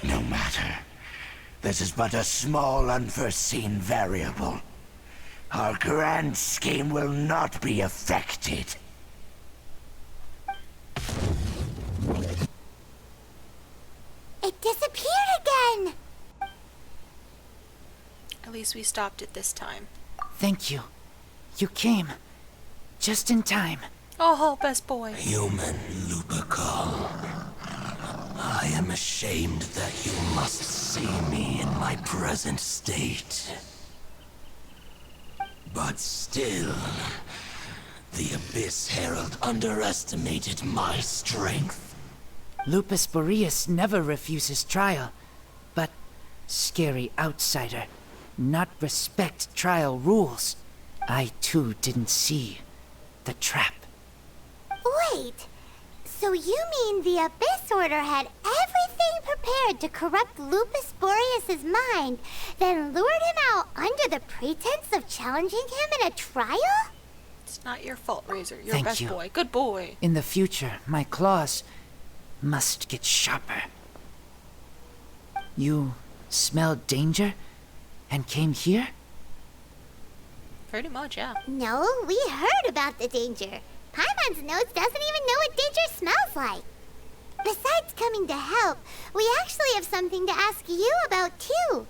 No matter. This is but a small unforeseen variable. Our grand scheme will not be affected. It disappeared again. At least we stopped it this time. Thank you. You came. Just in time. Oh, best boy. Human Lupercal. I am ashamed that you must see me in my present state. But still, the Abyss Herald underestimated my strength. Lupus Boreas never refuses trial, but scary outsider, not respect trial rules. I too didn't see the trap. Wait. So you mean the Abyss Order had everything prepared to corrupt Lupus Boreas' mind, then lured him out under the pretense of challenging him in a trial? It's not your fault, Razor. You're Thank best you. boy. Good boy. In the future, my claws must get sharper. You smelled danger and came here? Pretty much, yeah. No, we heard about the danger. Paimon's nose doesn't even know what danger smells like. Besides coming to help, we actually have something to ask you about, too.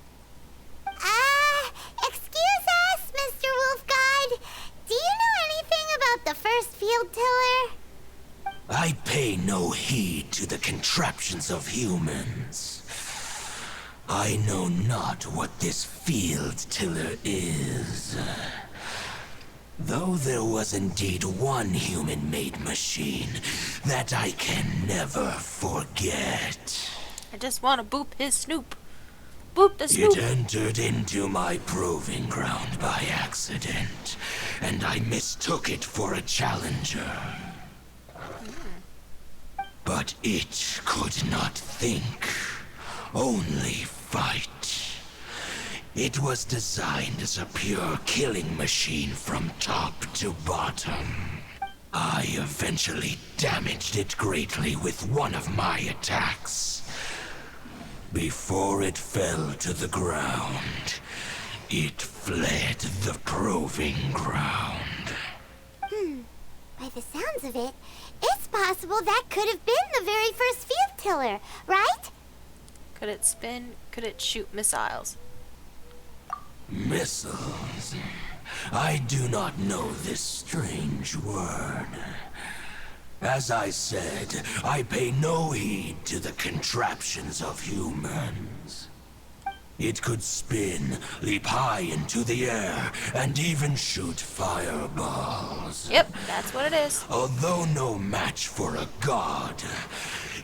Excuse us, Mr. Wolf God. Do you know anything about the first field tiller? I pay no heed to the contraptions of humans. I know not what this field tiller is. Though there was indeed one human-made machine that I can never forget. I just want to boop his snoop. Boop the snoop. It entered into my proving ground by accident, and I mistook it for a challenger. But it could not think, only fight. It was designed as a pure killing machine from top to bottom. I eventually damaged it greatly with one of my attacks. Before it fell to the ground, it fled the proving ground. By the sounds of it, it's possible that could have been the very first field tiller, right? Could it spin? Could it shoot missiles? Missiles? I do not know this strange word. As I said, I pay no heed to the contraptions of humans. It could spin, leap high into the air, and even shoot fireballs. Yep, that's what it is. Although no match for a god,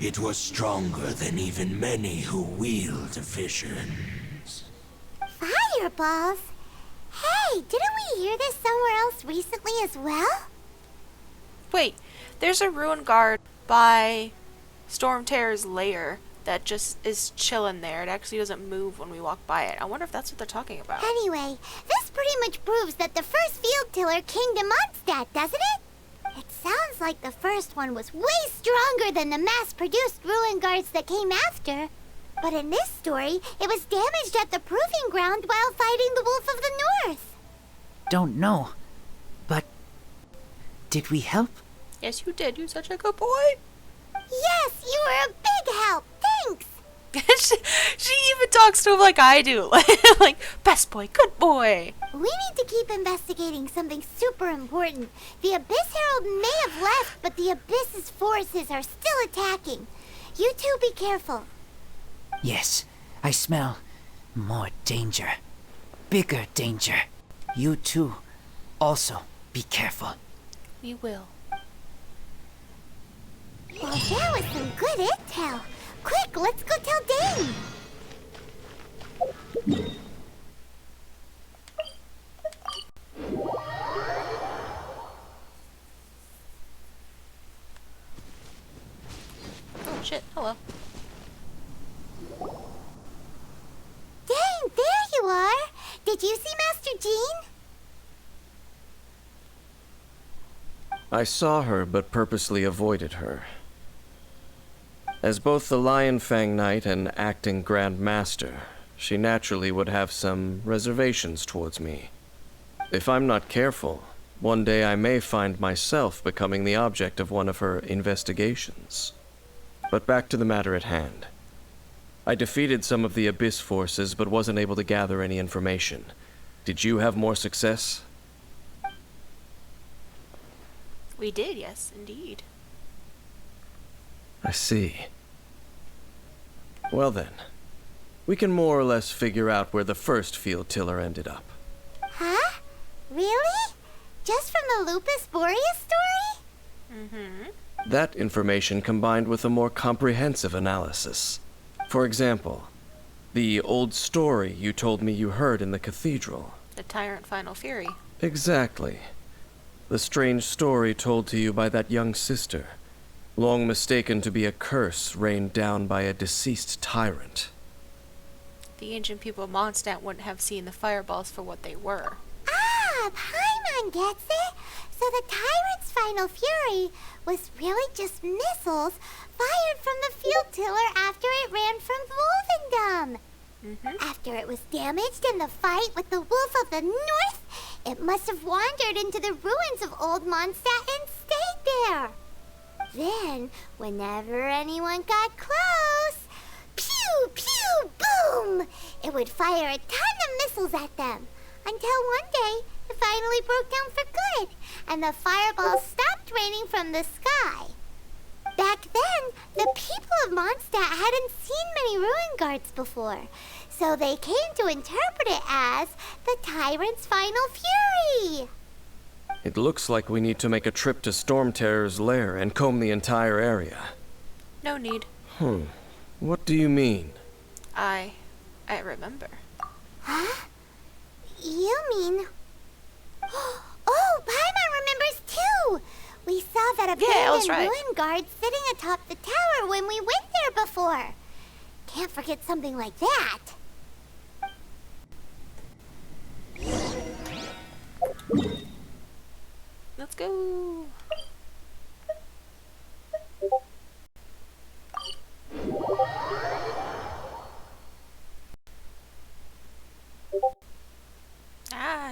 it was stronger than even many who wield visions. Fireballs? Hey, didn't we hear this somewhere else recently as well? Wait, there's a ruin guard by Storm Terror's lair that just is chilling there. It actually doesn't move when we walk by it. I wonder if that's what they're talking about. Anyway, this pretty much proves that the first field tiller came to Mondstadt, doesn't it? It sounds like the first one was way stronger than the mass-produced ruin guards that came after. But in this story, it was damaged at the proving ground while fighting the Wolf of the North. Don't know. But did we help? Yes, you did. You're such a good boy. Yes, you were a big help. Thanks. she even talks to him like I do. Like, best boy, good boy. We need to keep investigating something super important. The Abyss Herald may have left, but the Abyss's forces are still attacking. You two be careful. Yes, I smell more danger. Bigger danger. You too. Also, be careful. We will. Well, that was some good intel. Quick, let's go tell Dane. Oh, shit. Hello. Dane, there you are. Did you see Master Jean? I saw her, but purposely avoided her. As both the Lion Fang Knight and acting Grand Master, she naturally would have some reservations towards me. If I'm not careful, one day I may find myself becoming the object of one of her investigations. But back to the matter at hand. I defeated some of the Abyss forces, but wasn't able to gather any information. Did you have more success? We did, yes, indeed. I see. Well then, we can more or less figure out where the first field tiller ended up. Huh? Really? Just from the Lupus Boreas story? Mm-hmm. That information combined with a more comprehensive analysis. For example, the old story you told me you heard in the cathedral. The Tyrant Final Fury. Exactly. The strange story told to you by that young sister, long mistaken to be a curse rained down by a deceased tyrant. The ancient people of Mondstadt wouldn't have seen the fireballs for what they were. Ah, Paimon everyone gets it? So the Tyrant's final fury was really just missiles fired from the field tiller after it ran from Wolvendom. After it was damaged in the fight with the Wolf of the North, it must have wandered into the ruins of Old Mondstadt and stayed there. Then, whenever anyone got close, pew, pew, boom! It would fire a ton of missiles at them. Until one day, it finally broke down for good, and the fireballs stopped raining from the sky. Back then, the people of Mondstadt hadn't seen many ruin guards before, so they came to interpret it as the Tyrant's final fury. It looks like we need to make a trip to Storm Terror's lair and comb the entire area. No need. What do you mean? I remember. Huh? You mean... Oh, Paimon remembers too! We saw that Yeah, I was abandoned right. ruin guard sitting atop the tower when we went there before. Can't forget something like that. Let's go.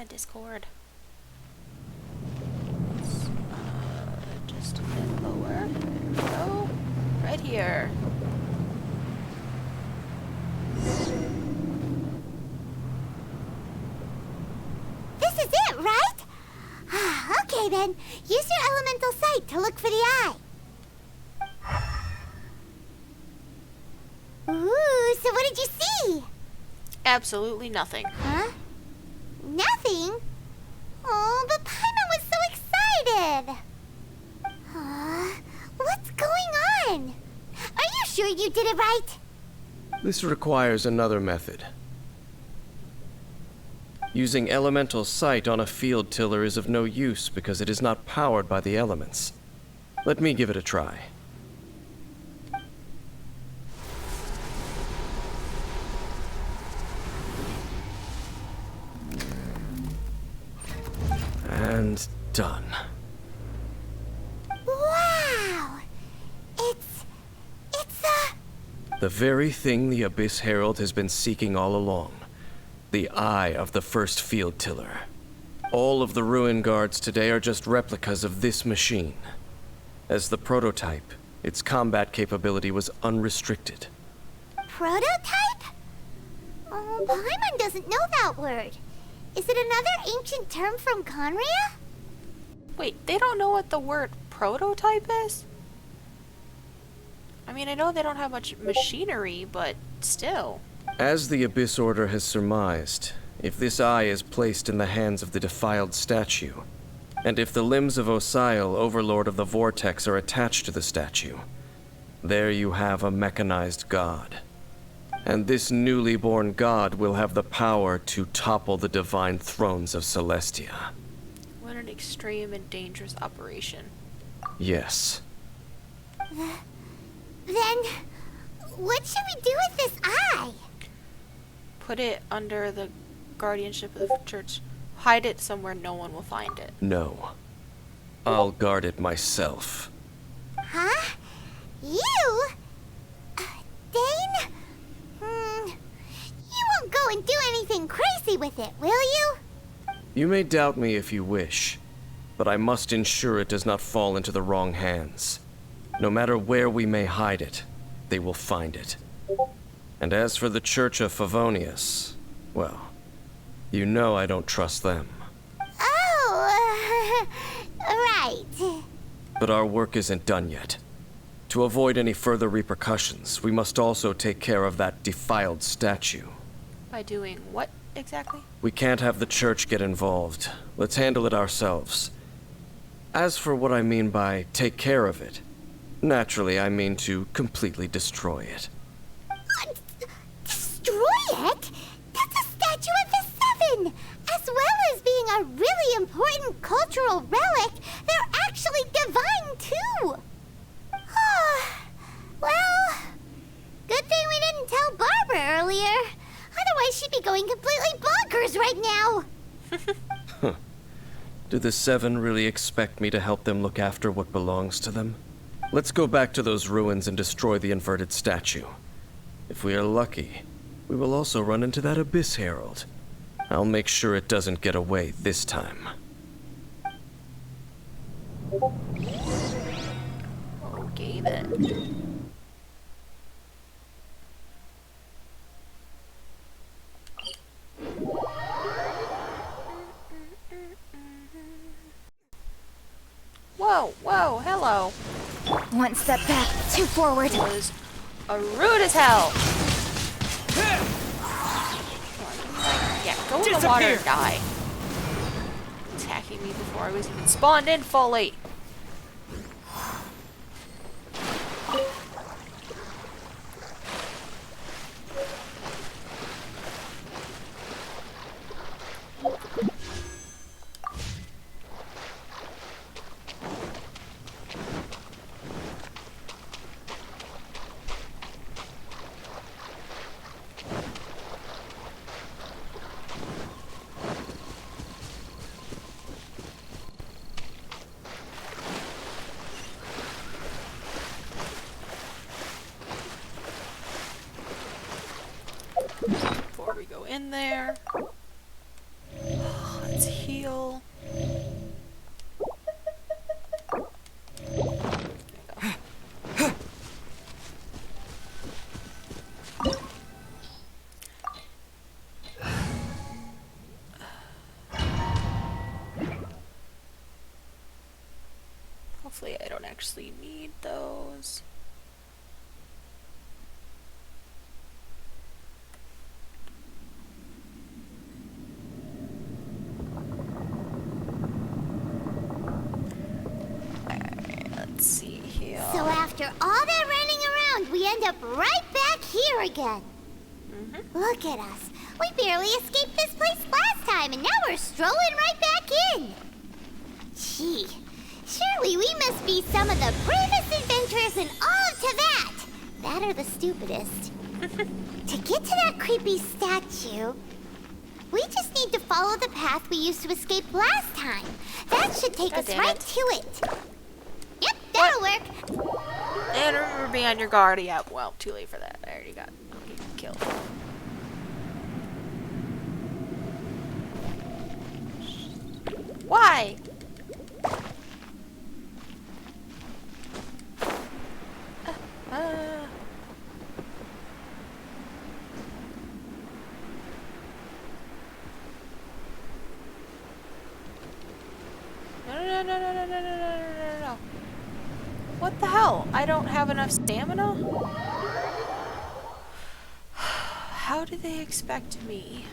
Discord. Just a bit lower. There we go. Right here. This is it, right? Okay then, use your elemental sight to look for the eye. Ooh, so what did you see? Absolutely nothing. Huh? Nothing? Oh, but Paimon was so excited. What's going on? Are you sure you did it right? This requires another method. Using elemental sight on a field tiller is of no use because it is not powered by the elements. Let me give it a try. And done. Wow! It's The very thing the Abyss Herald has been seeking all along. The eye of the first field tiller. All of the ruin guards today are just replicas of this machine. As the prototype, its combat capability was unrestricted. prototype? Oh, Paimon doesn't know that word. Is it another ancient term from Conria? Wait, they don't know what the word prototype is? I mean, I know they don't have much machinery, but still. As the Abyss Order has surmised, if this eye is placed in the hands of the defiled statue, and if the limbs of Osial, Overlord of the Vortex, are attached to the statue, there you have a mechanized god. And this newly born god will have the power to topple the divine thrones of Celestia. What an extreme and dangerous operation. Yes. Then, what should we do with this eye? Put it under the guardianship of the church. Hide it somewhere no one will find it. No. I'll guard it myself. Huh? You? Dane? You won't go and do anything crazy with it, will you? You may doubt me if you wish, but I must ensure it does not fall into the wrong hands. No matter where we may hide it, they will find it. And as for the Church of Favonius, well, you know I don't trust them. Oh, right. But our work isn't done yet. To avoid any further repercussions, we must also take care of that defiled statue. By doing what exactly? We can't have the church get involved. Let's handle it ourselves. As for what I mean by take care of it, naturally I mean to completely destroy it. Destroy it? That's a statue of the Seven! As well as being a really important cultural relic, they're actually divine too! Well, good thing we didn't tell Barbara earlier. Otherwise she'd be going completely bonkers right now. Do the Seven really expect me to help them look after what belongs to them? Let's go back to those ruins and destroy the inverted statue. If we are lucky, we will also run into that Abyss Herald. I'll make sure it doesn't get away this time. Okay then. Whoa, whoa, hello. One step back, two forward. It was a rude as hell. Yeah, go in the water and die. Attacking me before I was even spawned in fully. Before we go in there, let's heal. Hopefully I don't actually need those. Let's see here. So after all that running around, we end up right back here again. Look at us. We barely escaped this place last time, and now we're strolling right back in. Gee, surely we must be some of the bravest adventurers in all of Teyvat. That or the stupidest. To get to that creepy statue, we just need to follow the path we used to escape last time. That should take us right to it. Yep, that'll work. And remember, be on your guard. Yeah, well, too late for that. I already got killed. Why? No. What the hell? I don't have enough stamina? How do they expect me?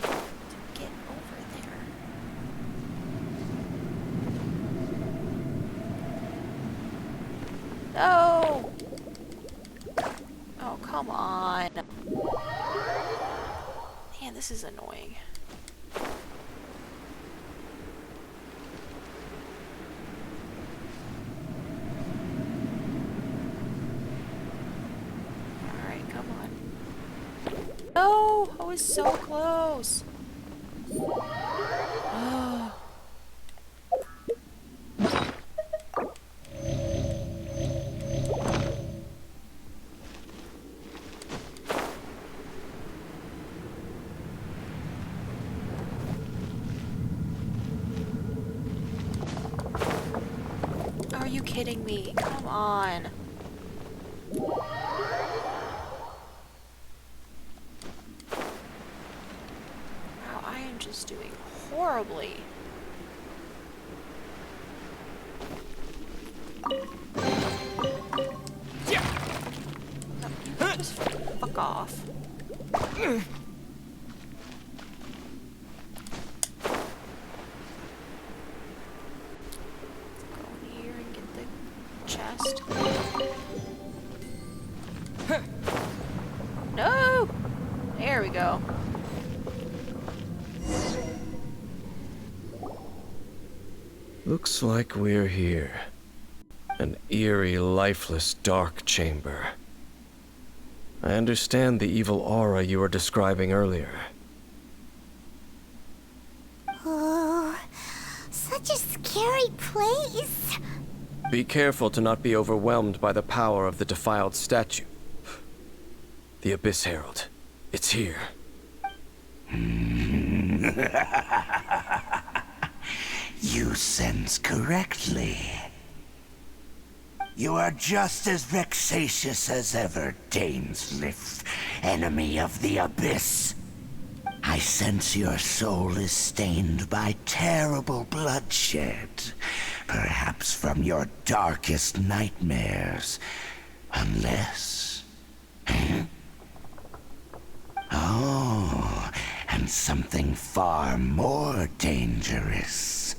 To get over there? No! Oh, come on. Man, this is annoying. Alright, come on. No! I was so close. Oh. Are you kidding me? Come on. Wow, I am just doing horribly. No, you can just fuck off. Chest. No! There we go. Looks like we're here. An eerie, lifeless, dark chamber. I understand the evil aura you were describing earlier. Oh, such a scary place. Be careful to not be overwhelmed by the power of the defiled statue. The Abyss Herald. It's here. You sense correctly. You are just as vexatious as ever, Daneslif, enemy of the Abyss. I sense your soul is stained by terrible bloodshed, perhaps from your darkest nightmares, unless... Oh, and something far more dangerous.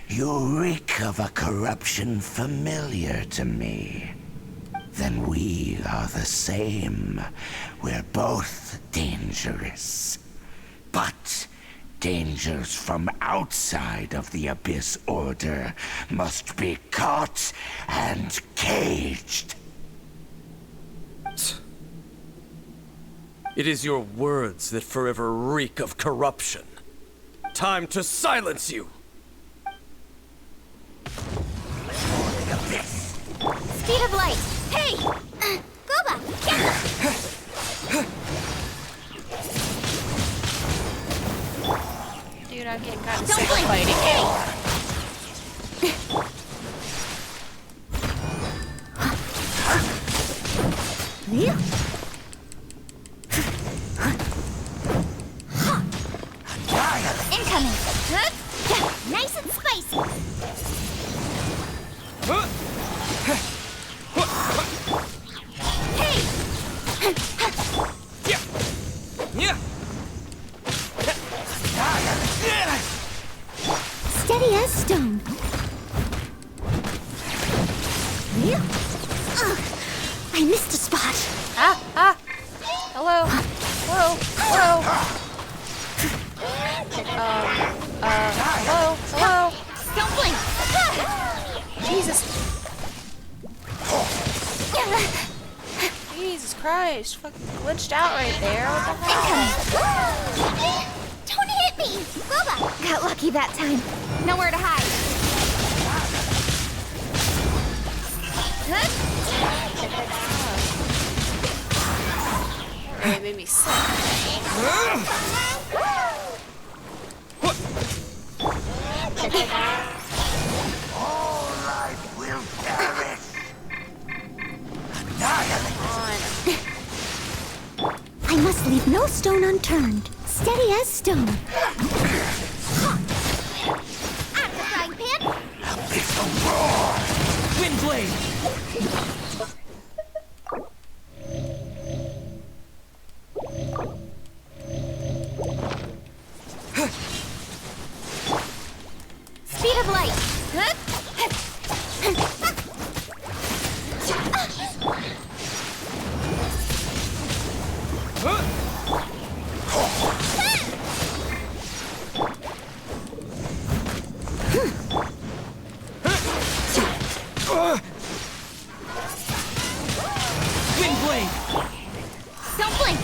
You reek of a corruption familiar to me. Then we are the same. We're both dangerous. But dangers from outside of the Abyss Order must be caught and caged. It is your words that forever reek of corruption. Time to silence you! Speed of light. Hey! Goba, get Dude, I'm getting kind of Don't sick of blink. fighting Hey! you. Incoming. Huh? Yeah, nice and spicy. Hey! Steady as stone. Ugh, I missed a spot. Hello. Hello. Hello. Hello. Don't blink. Jesus. Jesus Christ. Fucking glitched out right there. What the hell? Don't hit me! Boba! Got lucky that time. Nowhere to hide. Huh? It made me sick. All life will perish. Annihilate. I must leave no stone unturned. Steady as stone. Out of the frying pan. Abyssal roar. Windblade! Speed of light. Windblade! Don't blink.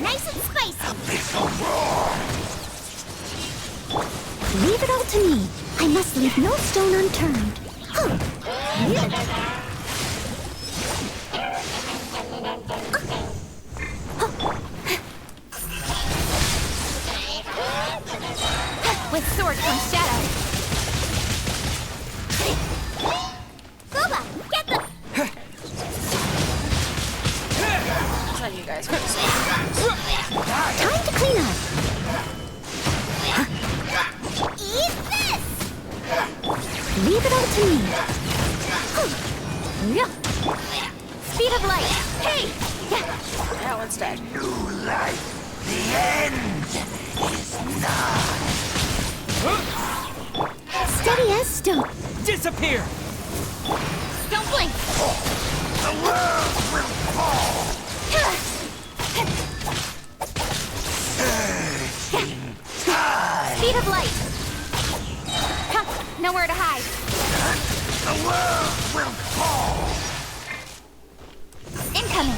Nice and spicy. Abyssal roar. Leave it all to me. I must leave no stone unturned. With sword comes shadow. Goba, get the... It's not you guys. Time to clean up. Eat this! Leave it all to me. Speed of light. Hey! That one's dead. New life. The end is nigh. Steady as stone. Disappear! Don't blink. The world will fall. Surging tide. Speed of light. Nowhere to hide. The world will fall. Incoming.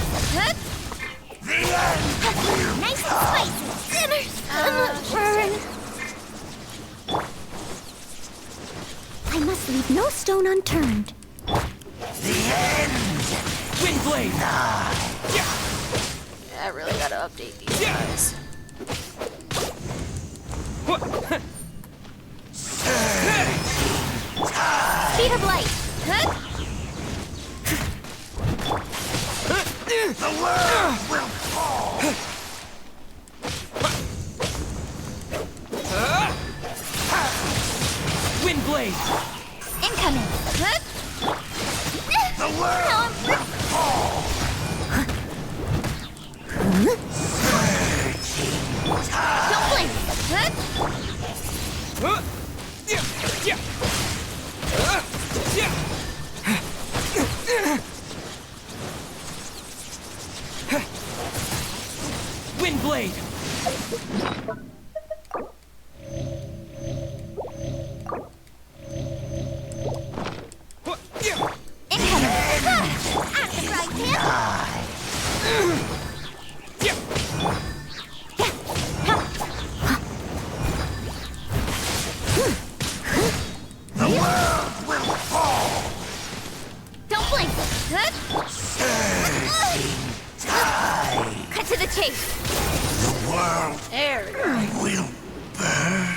stone unturned. The end! Windblade! Yeah, I really gotta update these guys. Speed of light. Huh? The world will fall! Windblade! Incoming. Huh? The world will fall! Surging tide! Don't blink. Huh? Windblade! Incoming. Out of the frying pan. The world will fall! Don't blink. Huh? Surging tide! Cut to the chase. The world There we go. will burn!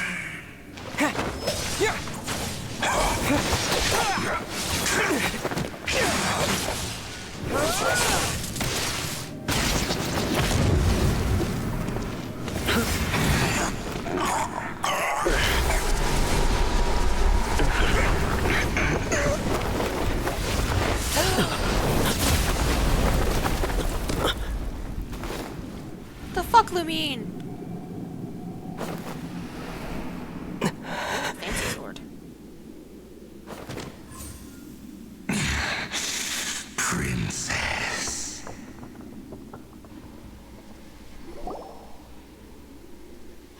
The fuck, Lumine? Fancy sword. Princess.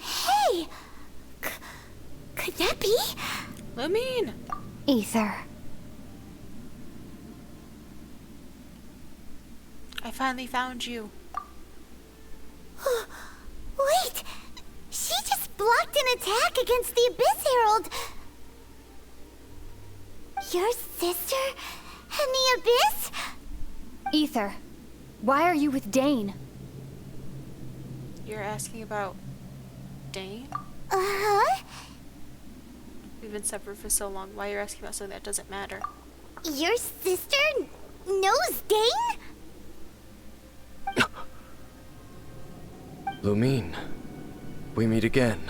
Hey! Could that be? Lumine! Ether. I finally found you. Wait! She just blocked an attack against the Abyss Herald! Your sister and the Abyss? Ether. Why are you with Dane? You're asking about Dane? Uh-huh. We've been separate for so long. Why are you asking about something that doesn't matter? Your sister knows Dane? Lumine, we meet again.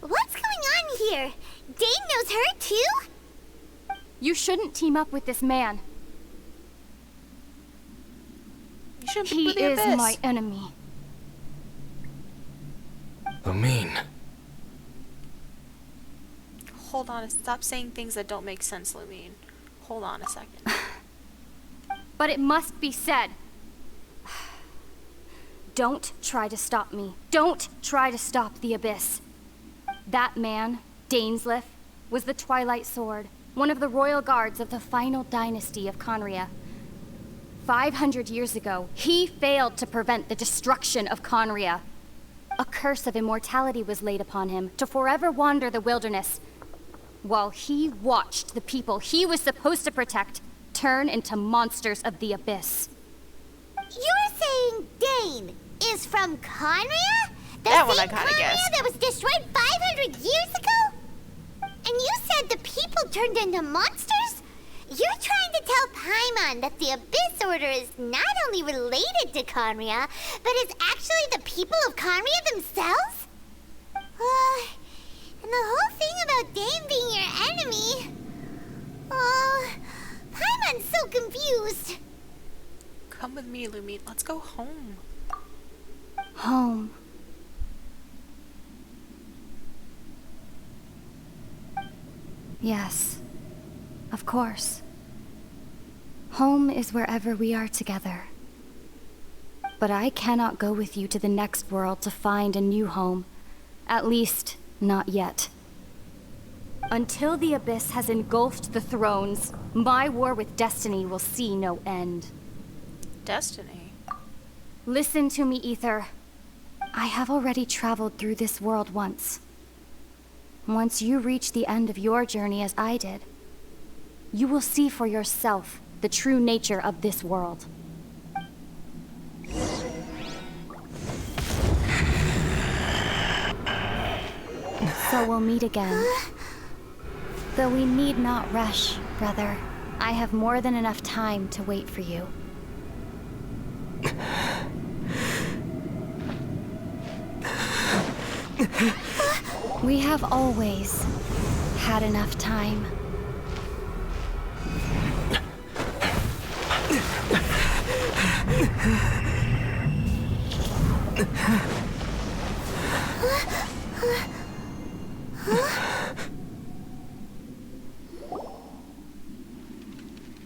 What's going on here? Dane knows her too? You shouldn't team up with this man. You shouldn't be He with the is Abyss. my enemy. Lumine, Hold on. Stop saying things that don't make sense, Lumine. Hold on a second. But it must be said. Don't try to stop me. Don't try to stop the Abyss. That man, Dainsleif, was the Twilight Sword, one of the royal guards of the final dynasty of Conria. 500 years ago, he failed to prevent the destruction of Conria. A curse of immortality was laid upon him to forever wander the wilderness, while he watched the people he was supposed to protect turn into monsters of the Abyss. You're saying Dane is from Conria? The That one I same kinda Conria guessed. that was destroyed 500 years ago? And you said the people turned into monsters? You're trying to tell Paimon that the Abyss Order is not only related to Conria, but is actually the people of Conria themselves? And the whole thing about Dane being your enemy... Paimon's so confused. Come with me, Lumine. Let's go home. Home. Yes, of course. Home is wherever we are together. But I cannot go with you to the next world to find a new home. At least, not yet. Until the Abyss has engulfed the thrones, my war with Destiny will see no end. Destiny. Listen to me, Ether. I have already traveled through this world once. Once you reach the end of your journey as I did, you will see for yourself the true nature of this world. So we'll meet again. Though we need not rush, brother. I have more than enough time to wait for you. We have always had enough time.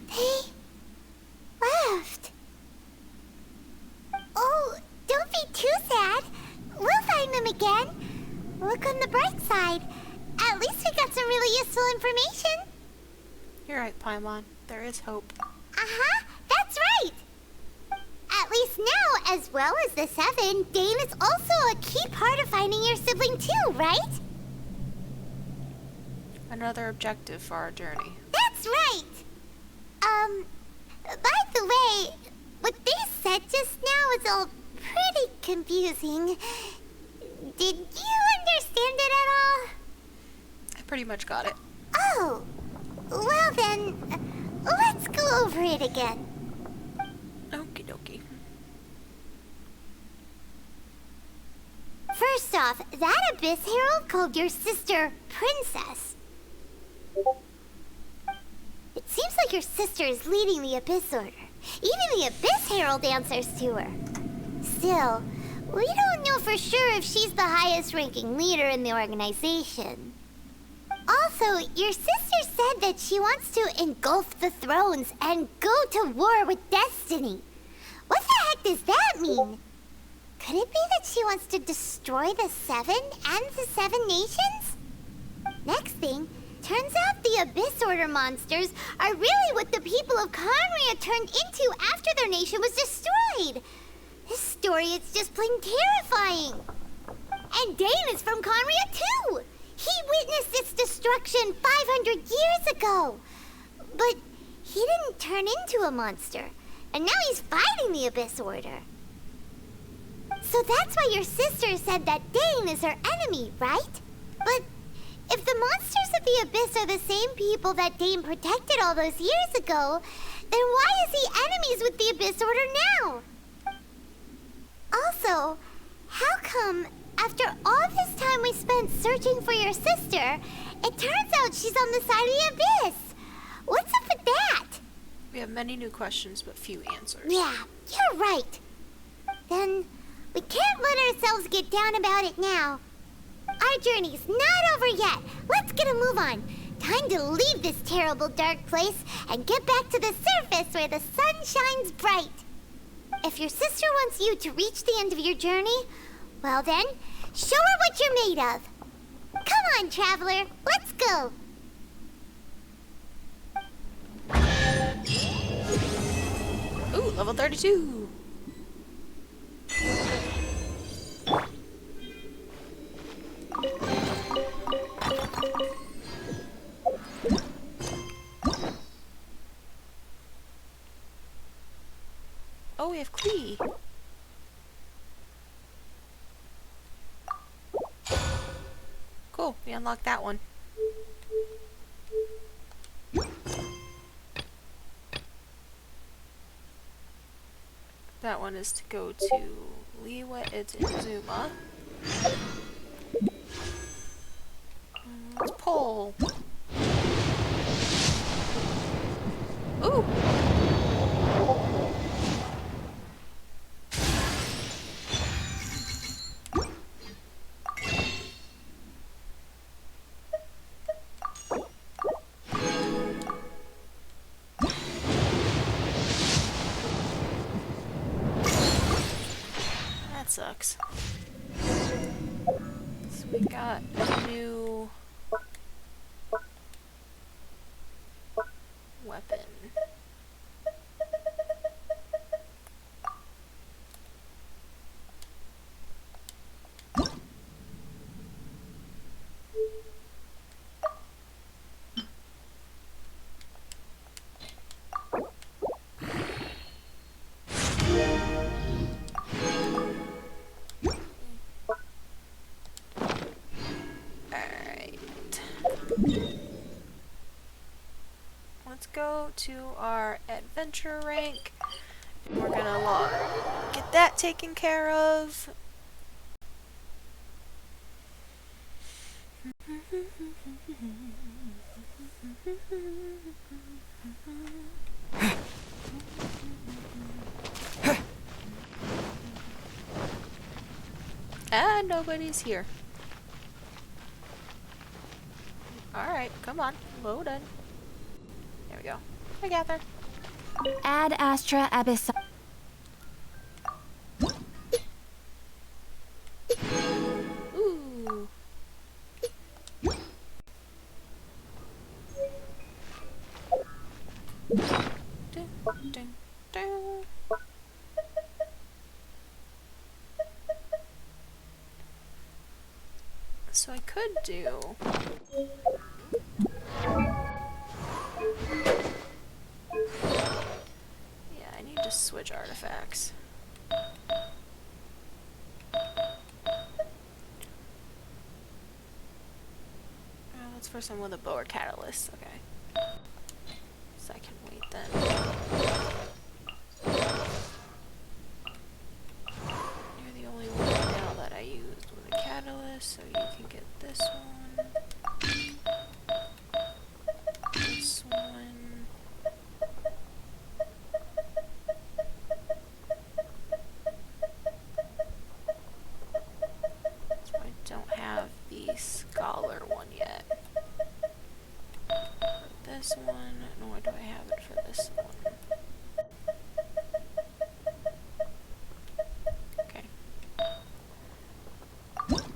They left. Oh, don't be too sad. We'll find them again. Look on the bright side. At least we got some really useful information. You're right, Paimon. There is hope. Uh-huh, that's right. At least now, as well as the Seven, Dane is also a key part of finding your sibling too, right? Another objective for our journey. That's right. By the way, what they said just now is all pretty confusing. Did you understand it at all? I pretty much got it. Oh, well then, let's go over it again. Okie dokie. First off, that Abyss Herald called your sister Princess. It seems like your sister is leading the Abyss Order. Even the Abyss Herald answers to her. Still, we don't know for sure if she's the highest ranking leader in the organization. Also, your sister said that she wants to engulf the thrones and go to war with Destiny. What the heck does that mean? Could it be that she wants to destroy the Seven and the Seven Nations? Next thing, turns out the Abyss Order monsters are really what the people of Conria turned into after their nation was destroyed. This story is just plain terrifying. And Dane is from Conria too. He witnessed its destruction 500 years ago. But he didn't turn into a monster. And now he's fighting the Abyss Order. So that's why your sister said that Dane is her enemy, right? But if the monsters of the Abyss are the same people that Dane protected all those years ago, then why is he enemies with the Abyss Order now? Also, how come after all this time we spent searching for your sister, it turns out she's on the side of the Abyss? What's up with that? We have many new questions, but few answers. Yeah, you're right. Then we can't let ourselves get down about it now. Our journey's not over yet. Let's get a move on. Time to leave this terrible dark place and get back to the surface where the sun shines bright. If your sister wants you to reach the end of your journey, well then, show her what you're made of. Come on, traveler, let's go. Ooh, level 32. Oh, we have Klee. Cool, we unlocked that one. That one is to go to Liwa Itizuma. Let's pull. Ooh! That sucks. So we got a new weapon. go to our adventure rank. And we're gonna get that taken care of. And nobody's here. Alright, come on. Load in. There we go. Hi, Catherine. Ad Astra Abyss. Ooh. Dun, dun, dun. So I could do... Yeah, I need to switch artifacts. Let's for someone with a bow or catalyst. Okay. So I can wait then. You're the only one right now that I used with a catalyst, so you can get this one. This one. So I don't have the scholar one yet. For this one, nor do I have it for this one. Okay.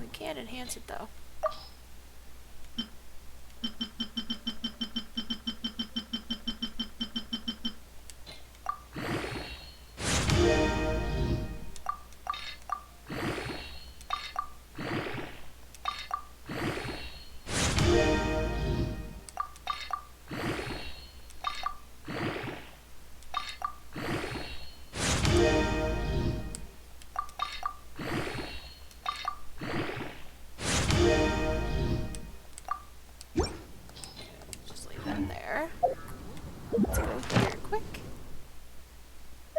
We can't enhance it though. Just leave that there. Let's go here quick.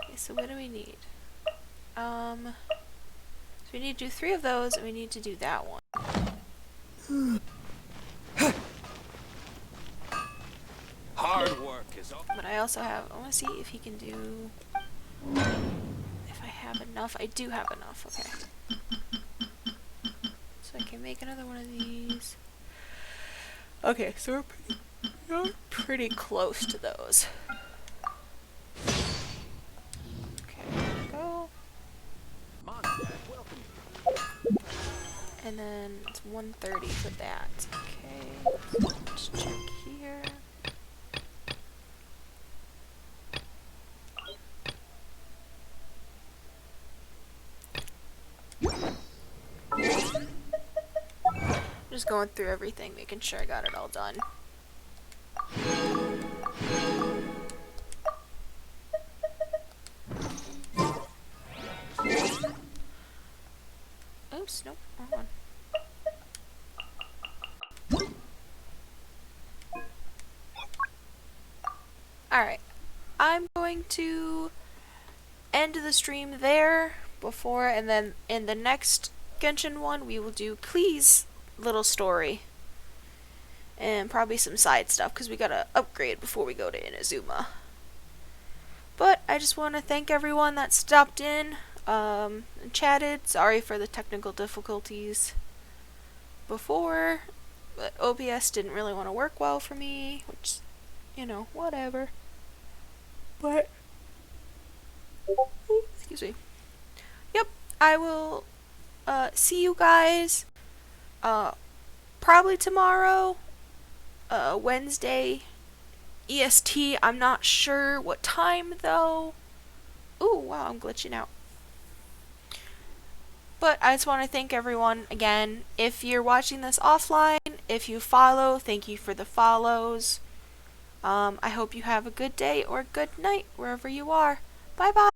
Okay, so what do we need? So we need to do 3 of those, and we need to do that one. Hard work is all. But I also have, I want to see if he can do, if I have enough. I do have enough, okay. So I can make another one of these. Okay, so we're pretty close to those. Okay, there we go. And then it's 130 for that. Okay, so let's check here. Just going through everything, making sure I got it all done. Oops, nope, wrong one. Alright, I'm going to end the stream there before, and then in the next Genshin one, we will do Klee's little story. And probably some side stuff, because we gotta upgrade before we go to Inazuma. But I just want to thank everyone that stopped in and chatted. Sorry for the technical difficulties before, but OBS didn't really want to work well for me, which, you know, whatever. But, excuse me. Yep, I will see you guys probably tomorrow, Wednesday, EST. I'm not sure what time though. Ooh, wow, I'm glitching out. But I just want to thank everyone again. If you're watching this offline, if you follow, thank you for the follows. I hope you have a good day or good night wherever you are. Bye bye.